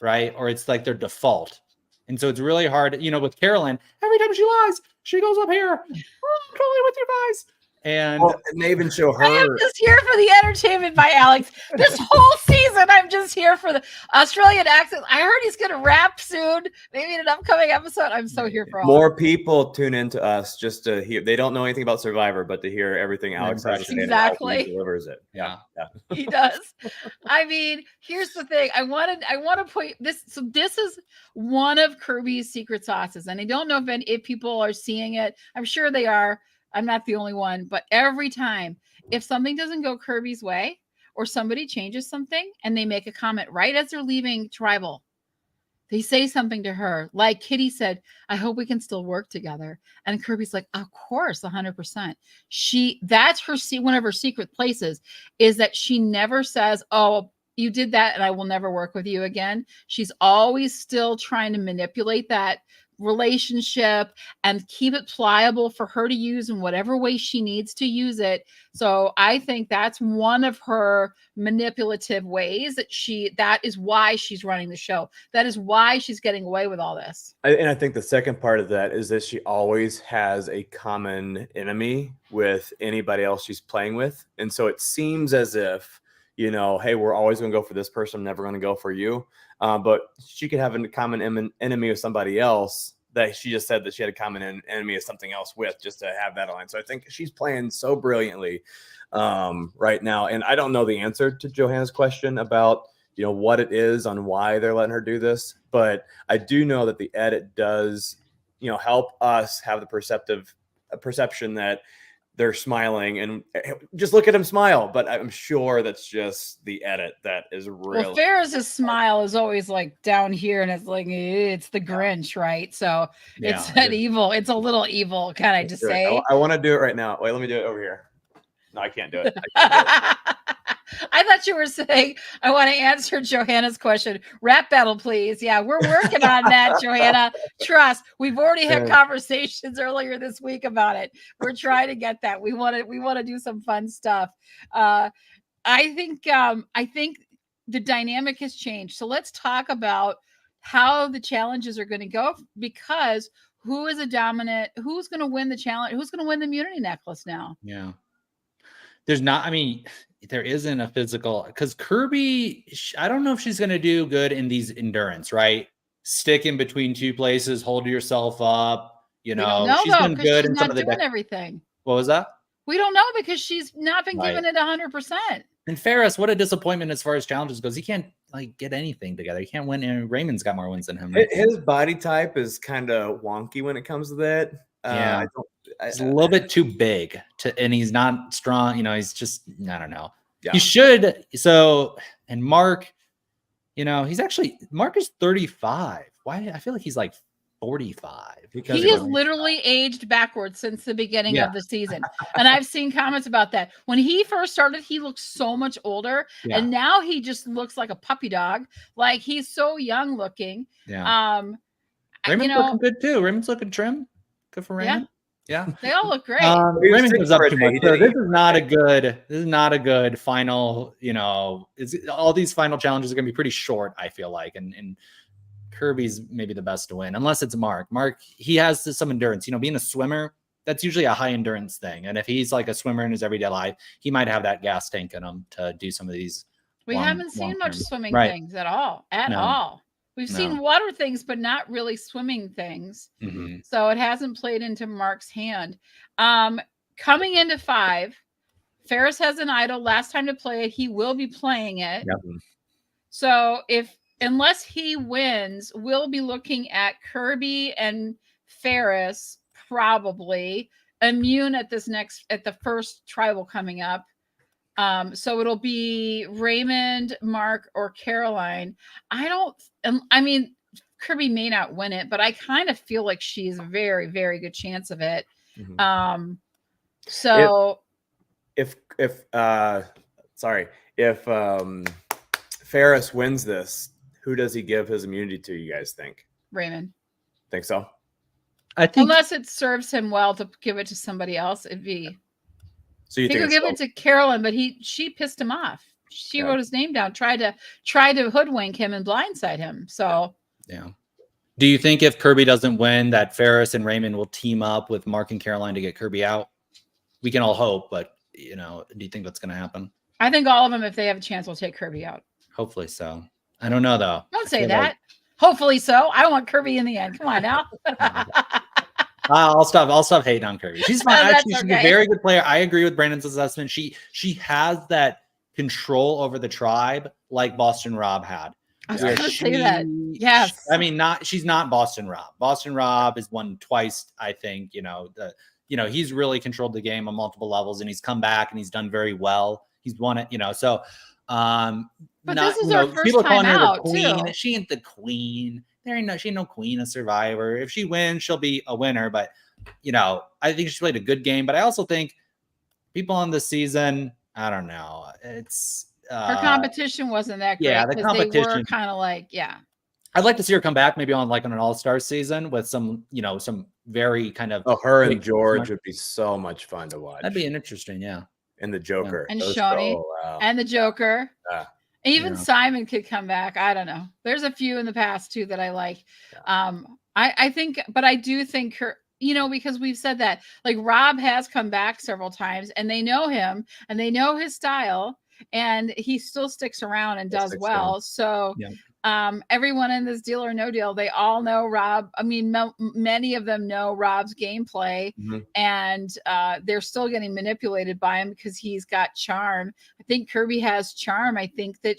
right? Or it's their default. And so it's really hard, with Carolyn, every time she lies, she goes up here. Oh, I'm totally with you guys. And they even show her. I am just here for the entertainment by Alex. This whole season, I'm just here for the Australian accent. I heard he's going to rap soon, maybe in an upcoming episode. I'm so here for all. More people tune into us just to hear. They don't know anything about Survivor, but to hear everything Alex has to say exactly. And how he delivers it. Yeah. He does. I mean, here's the thing. I want to point this. So this is one of Kirby's secret sauces, and I don't know if people are seeing it. I'm sure they are. I'm not the only one, but every time, if something doesn't go Kirby's way or somebody changes something and they make a comment right as they're leaving Tribal, they say something to her. Like Kitty said, I hope we can still work together. And Kirby's like, of course, 100%. That's one of her secret places is that she never says, oh, you did that and I will never work with you again. She's always still trying to manipulate that relationship and keep it pliable for her to use in whatever way she needs to use it. So I think that's one of her manipulative ways that is why she's running the show. That is why she's getting away with all this. And I think the second part of that is that she always has a common enemy with anybody else she's playing with. And so it seems as if, hey, we're always going to go for this person. I'm never going to go for you. But she could have a common enemy with somebody else that she just said that she had a common enemy of something else with, just to have that line. So I think she's playing so brilliantly right now. And I don't know the answer to Johanna's question about, what it is on why they're letting her do this. But I do know that the edit does, help us have the perception that they're smiling and just look at him smile. But I'm sure that's just the edit that is real. Well, Ferris's smile is always like down here and it's like, it's the Grinch, right? So it's that evil. It's a little evil, can I just say? I want to do it right now. Wait, let me do it over here. No, I can't do it. I thought you were saying, I want to answer Johanna's question. Rap battle, please. Yeah, we're working on that, Johanna. Trust. We've already had conversations earlier this week about it. We're trying to get that. We want to do some fun stuff. I think the dynamic has changed. So let's talk about how the challenges are going to go, because who's going to win the challenge? Who's going to win the immunity necklace now? Yeah. There isn't a physical, because Kirby, I don't know if she's going to do good in these endurance, right? Stick in between two places, hold yourself up. She's been good in some of the everything. What was that? We don't know because she's not been given it 100%. And Ferris, what a disappointment as far as challenges goes. He can't get anything together. He can't win. And Raymond's got more wins than him. His body type is kind of wonky when it comes to that. Yeah. He's a little bit too big and he's not strong. He's just, I don't know. Yeah. He should. So, and Mark, Mark is 35. Why? I feel like he's like 45. He has literally aged backwards since the beginning of the season. And I've seen comments about that. When he first started, he looked so much older. Yeah. And now he just looks like a puppy dog. Like he's so young looking. Yeah. Raymond's looking good too. Raymond's looking trim. Good for Raymond. Yeah. They all look great. Raymond goes up too much. So this is not a good final, all these final challenges are going to be pretty short, I feel like. And Kirby's maybe the best to win, unless it's Mark. Mark, he has some endurance. Being a swimmer, that's usually a high endurance thing. And if he's like a swimmer in his everyday life, he might have that gas tank in him to do some of these. We haven't seen much swimming things at all. We've seen water things, but not really swimming things. Mm-hmm. So it hasn't played into Mark's hand. Coming into 5, Ferris has an idol. Last time to play it, he will be playing it. Yep. So unless he wins, we'll be looking at Kirby and Ferris probably immune at the first tribal coming up. So it'll be Raymond, Mark, or Caroline. Kirby may not win it, but I kind of feel like she's a very, very good chance of it. Mm-hmm. If Ferris wins this, who does he give his immunity to, you guys think? Raymond. Think so? I think, unless it serves him well to give it to somebody else, it'd be. So you think he'll give it to Carolyn, but she pissed him off. She wrote his name down, tried to hoodwink him and blindside him. So yeah. Do you think if Kirby doesn't win, that Ferris and Raymond will team up with Mark and Caroline to get Kirby out? We can all hope, but do you think that's going to happen? I think all of them, if they have a chance, will take Kirby out. Hopefully so. I don't know though. Don't say that. Hopefully so. I want Kirby in the end. Come on now. I'll stop hating on Kirby. She's fine. She's okay. a very good player. I agree with Brandon's assessment. She has that control over the tribe like Boston Rob had. I was going to say that. Yes. I mean, she's not Boston Rob. Boston Rob has won twice, I think. He's really controlled the game on multiple levels, and he's come back and he's done very well. He's won it, so but this is her first time out, too. She ain't the queen. She ain't no queen of Survivor. If she wins, she'll be a winner. But I think she played a good game. But I also think people on this season, I don't know. It's her competition wasn't that great. Yeah, the competition. They were kind of like, I'd like to see her come back maybe on an all-star season with some very kind of. Oh, her and George would be so much fun to watch. That'd be interesting, yeah. And the Joker. And Shawnee. Wow. And the Joker. Yeah. Even Simon could come back. I don't know. There's a few in the past too that I like. Yeah. I think, but I do think her, because we've said that, like, Rob has come back several times and they know him and they know his style and he still sticks around and does well. So everyone in this Deal or No Deal, they all know Rob. I mean, many of them know Rob's gameplay, and they're still getting manipulated by him because he's got charm. I think Kirby has charm. I think that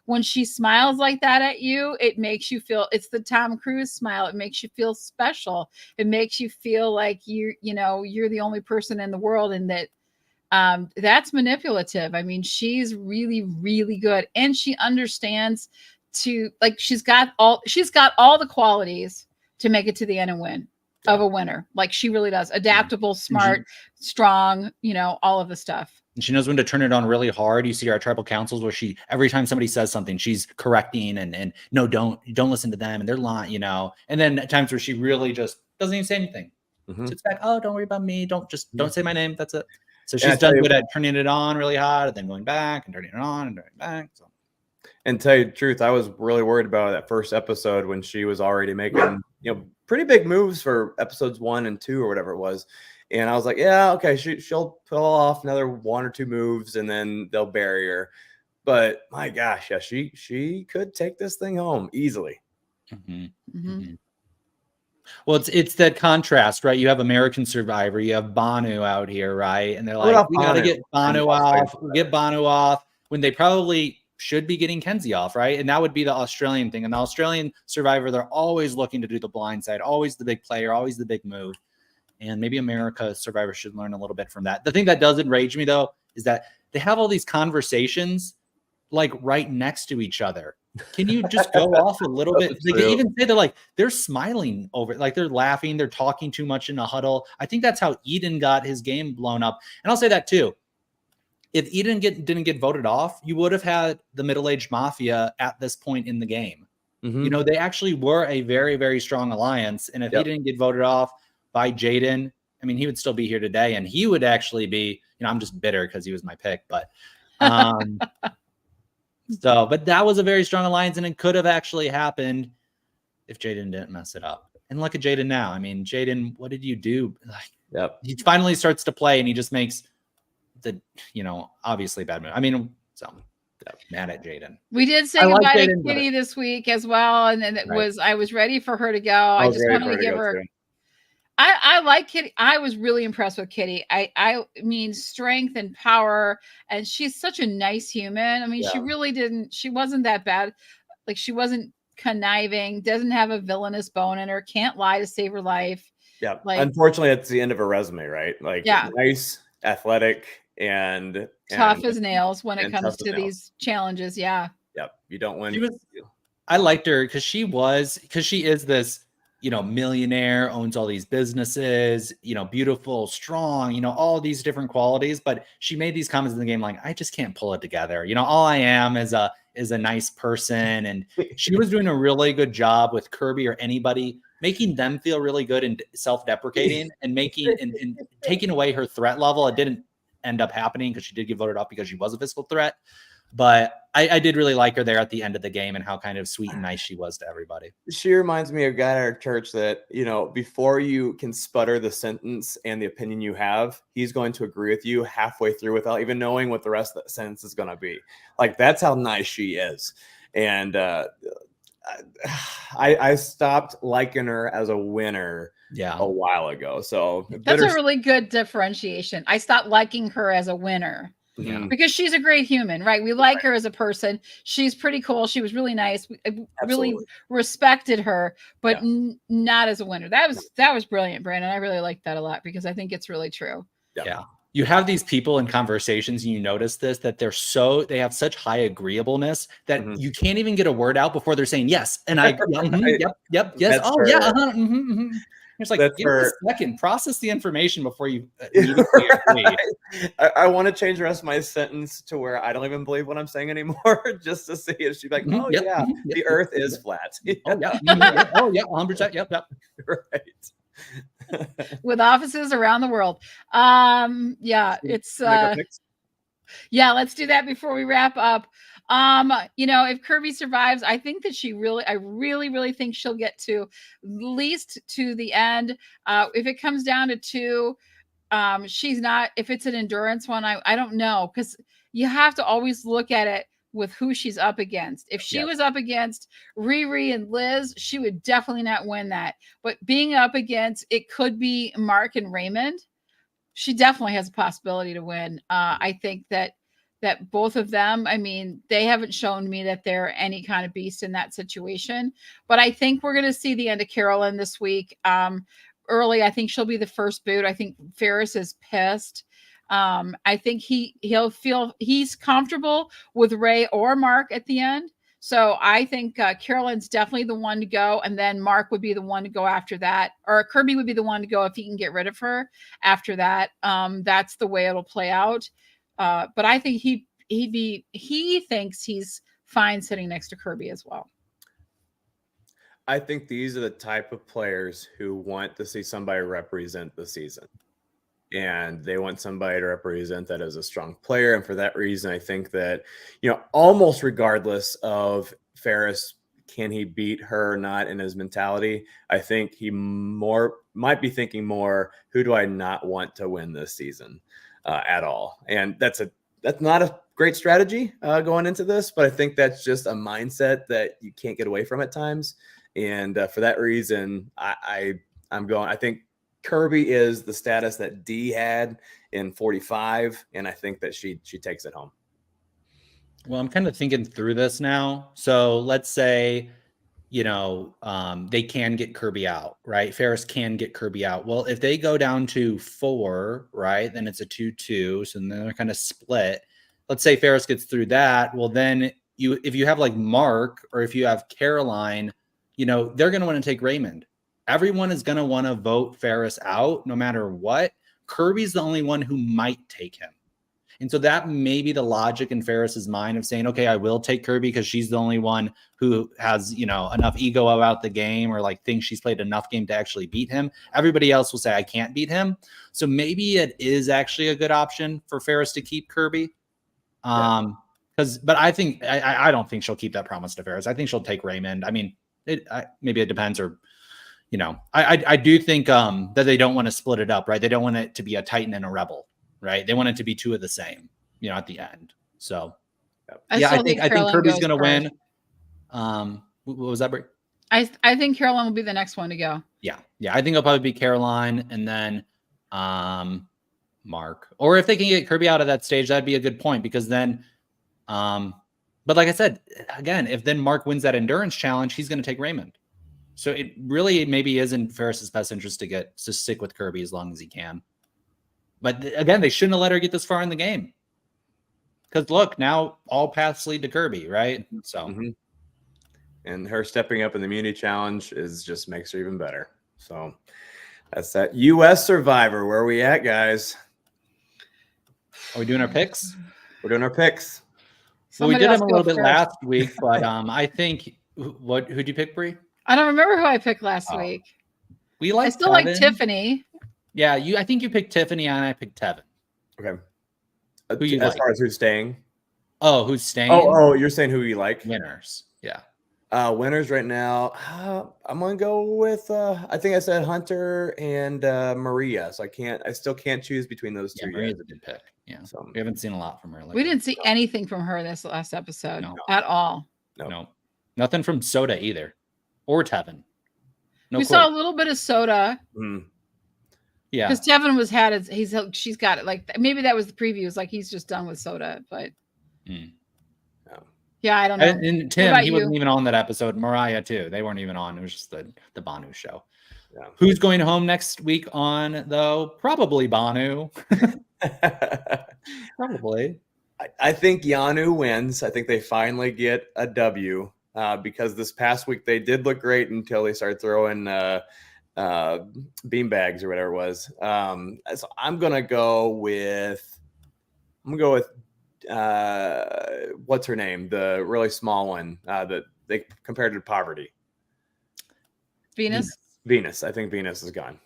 when she smiles like that at you, it makes you feel, it's the Tom Cruise smile. It makes you feel special. It makes you feel like you're the only person in the world, and that that's manipulative. I mean, she's really, really good, and she understands she's got all the qualities to make it to the end and win of a winner. Like, she really does. Adaptable, smart, strong, all of the stuff. And she knows when to turn it on really hard. You see our tribal councils where every time somebody says something, she's correcting and no, don't listen to them. And they're lying, and then at times where she really just doesn't even say anything. Sits back. Oh, don't worry about me. Don't say my name. That's it. So she's done good at turning it on really hot and then going back and turning it on and turning it back. So. And tell you the truth, I was really worried about that first episode when she was already making, pretty big moves for episodes 1 and 2 or whatever it was. And I was like, yeah, okay, she'll pull off another 1 or 2 moves and then they'll bury her. But my gosh, yeah, she could take this thing home easily. Well, it's that contrast, right? You have American Survivor, you have Banu out here, right? And they're like, we got to get Banu off. Get Banu off when they probably should be getting Kenzie off, right? And that would be the Australian thing. And the Australian Survivor, they're always looking to do the blind side, always the big player, always the big move. And maybe America Survivor should learn a little bit from that. The thing that does enrage me, though, is that they have all these conversations like right next to each other. Can you just go off a little bit? They even say they're smiling over, like they're laughing, they're talking too much in a huddle. I think that's how Eden got his game blown up. And I'll say that too. If Eden didn't get voted off, you would have had the middle-aged mafia at this point in the game. They actually were a very, very strong alliance. And if he didn't get voted off by Jaden, I mean, he would still be here today, and he would actually be, I'm just bitter because he was my pick, but but that was a very strong alliance, and it could have actually happened if Jaden didn't mess it up. And look at Jaden now. I mean, Jaden, what did you do? He finally starts to play, and he just makes the, obviously bad move. I mean, so mad at Jaden. We did say goodbye to Kitty this week as well, and then I was ready for her to go. I just wanted to give her. I like Kitty. I was really impressed with Kitty. I mean, strength and power, and she's such a nice human. I mean, she wasn't that bad. Like, she wasn't conniving, doesn't have a villainous bone in her, can't lie to save her life. Yeah. Unfortunately, that's the end of her resume, right? Like, nice, athletic, and tough as nails when it comes to these challenges. Yeah. Yep. You don't win. I liked her because she is this, millionaire, owns all these businesses, beautiful, strong, all these different qualities. But she made these comments in the game like, I just can't pull it together. All I am is a nice person. And she was doing a really good job with Kirby or anybody, making them feel really good and self-deprecating and making and taking away her threat level. It didn't end up happening because she did get voted off because she was a physical threat. But I did really like her there at the end of the game and how kind of sweet and nice she was to everybody. She reminds me of a guy at our church that, before you can sputter the sentence and the opinion you have, he's going to agree with you halfway through without even knowing what the rest of that sentence is going to be. Like, that's how nice she is. And I stopped liking her as a winner a while ago. So that's a really good differentiation. I stopped liking her as a winner. Yeah. Because she's a great human, right? We like her as a person. She's pretty cool. She was really nice. We really respected her, but not as a winner. That was brilliant, Brandon. I really liked that a lot because I think it's really true. Yeah. You have these people in conversations and you notice this, that they have such high agreeableness that you can't even get a word out before they're saying yes. And I yep, yes. That's fair. It's like, give it a second, process the information before you immediately agree. I want to change the rest of my sentence to where I don't even believe what I'm saying anymore, just to see if she's like, the earth is flat. Oh, yeah. 100%. Yep. Right. With offices around the world. It's let's do that before we wrap up. If Kirby survives, I think that I really think she'll get to at least to the end. If it comes down to 2, she's not, if it's an endurance one, I don't know, because you have to always look at it with who she's up against. If she was up against Riri and Liz, she would definitely not win that. But being up against, it could be Mark and Raymond, she definitely has a possibility to win. I think that both of them, I mean, they haven't shown me that they're any kind of beast in that situation. But I think we're going to see the end of Carolyn this week. Early, I think she'll be the first boot. I think Ferris is pissed. I think he'll feel he's comfortable with Ray or Mark at the end. So I think Carolyn's definitely the one to go, and then Mark would be the one to go after that, or Kirby would be the one to go if he can get rid of her after that. That's the way it'll play out. But I think he thinks he's fine sitting next to Kirby as well. I think these are the type of players who want to see somebody represent the season. And they want somebody to represent that as a strong player. And for that reason, I think that, almost regardless of Ferris, can he beat her or not in his mentality, I think he might be thinking more, who do I not want to win this season at all? And that's not a great strategy going into this, but I think that's just a mindset that you can't get away from at times. And for that reason, I think Kirby is the status that Dee had in 45, and I think that she takes it home. Well, I'm kind of thinking through this now. So let's say, they can get Kirby out, right? Ferris can get Kirby out. Well, if they go down to 4, right, then it's a 2-2. So then they're kind of split. Let's say Ferris gets through that. Well, then if you have like Mark or if you have Caroline, they're going to want to take Raymond. Everyone is going to want to vote Ferris out no matter what. Kirby's the only one who might take him. And so that may be the logic in Ferris's mind of saying, okay, I will take Kirby because she's the only one who has, enough ego about the game or like thinks she's played enough game to actually beat him. Everybody else will say, I can't beat him. So maybe it is actually a good option for Ferris to keep Kirby. But I think, I don't think she'll keep that promise to Ferris. I think she'll take Raymond. I mean, maybe it depends, or I do think that they don't want to split it up, right? They don't want it to be a Titan and a Rebel, right? They want it to be 2 of the same, at the end. So, I think Kirby's going to win. What was that, Brie? I think Caroline will be the next one to go. Yeah. I think it'll probably be Caroline and then Mark. Or if they can get Kirby out of that stage, that'd be a good point because then, but like I said, again, if then Mark wins that endurance challenge, he's going to take Raymond. So it really maybe is in Ferris's best interest to stick with Kirby as long as he can. But again, they shouldn't have let her get this far in the game. Because look, now all paths lead to Kirby, right? So, and her stepping up in the Immunity Challenge just makes her even better. So that's that U.S. Survivor. Where are we at, guys? Are we doing our picks? We're doing our picks. Well, we did them a little bit last week, but I think who'd you pick, Brie? I don't remember who I picked last week. I still like Tiffany. Yeah, I think you picked Tiffany and I picked Tevin. Okay. Who you as far as who's staying? Oh, who's staying? Oh, you're saying who you like? Winners. Yeah. Winners right now. I'm gonna go with. I think I said Hunter and Maria. So I still can't choose between those two. Maria's a good pick. Yeah. So We haven't seen a lot from her. We didn't see anything from her this last episode at all. No. Nothing from Soda either, or Tevin. No. We saw a little bit of Soda. Yeah, because Tevin she's got it. Like maybe that was the previews. Like he's just done with Soda, but yeah, I don't know. And Tim, he wasn't even on that episode. Mariah too. They weren't even on. It was just the Banu show. Yeah. Who's going home next week on though? Probably Banu. Probably. I think Yanu wins. I think they finally get a W because this past week they did look great until they started throwing bean bags or whatever it was. So I'm gonna go with what's her name? The really small one that they compared to Poverty. Venus. I think Venus is gone.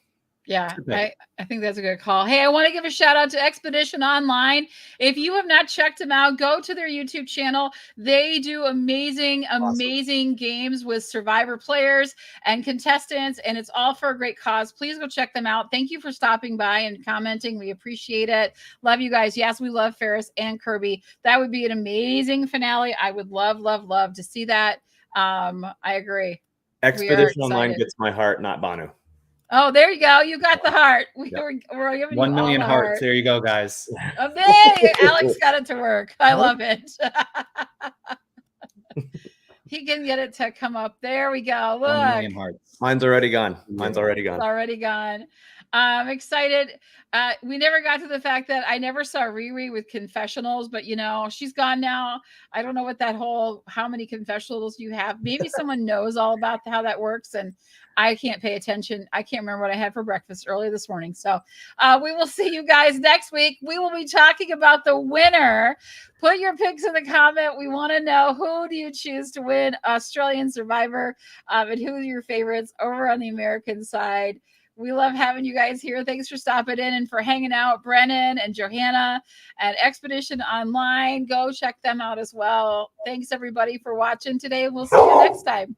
Yeah, I think that's a good call. Hey, I want to give a shout out to Expedition Online. If you have not checked them out, go to their YouTube channel. They do amazing games with Survivor players and contestants, and it's all for a great cause. Please go check them out. Thank you for stopping by and commenting. We appreciate it. Love you guys. Yes, we love Ferris and Kirby. That would be an amazing finale. I would love to see that. I agree. Expedition Online gets my heart, not Banu. Oh, there you go. You got the heart. We're giving 1 you million all hearts. There you go, guys. Oh, there, Alex got it to work. I love it. He can get it to come up. There we go. Look. 1 million hearts. Mine's already gone. It's already gone. I'm excited. We never got to the fact that I never saw Riri with confessionals, but she's gone now. I don't know what how many confessionals you have. Maybe someone knows all about how that works, and I can't pay attention. I can't remember what I had for breakfast early this morning. So we will see you guys next week. We will be talking about the winner. Put your picks in the comment. We want to know, who do you choose to win Australian Survivor, and who are your favorites over on the American side. We love having you guys here. Thanks for stopping in and for hanging out. Brennan and Johanna at Expedition Online. Go check them out as well. Thanks, everybody, for watching today. We'll see you next time.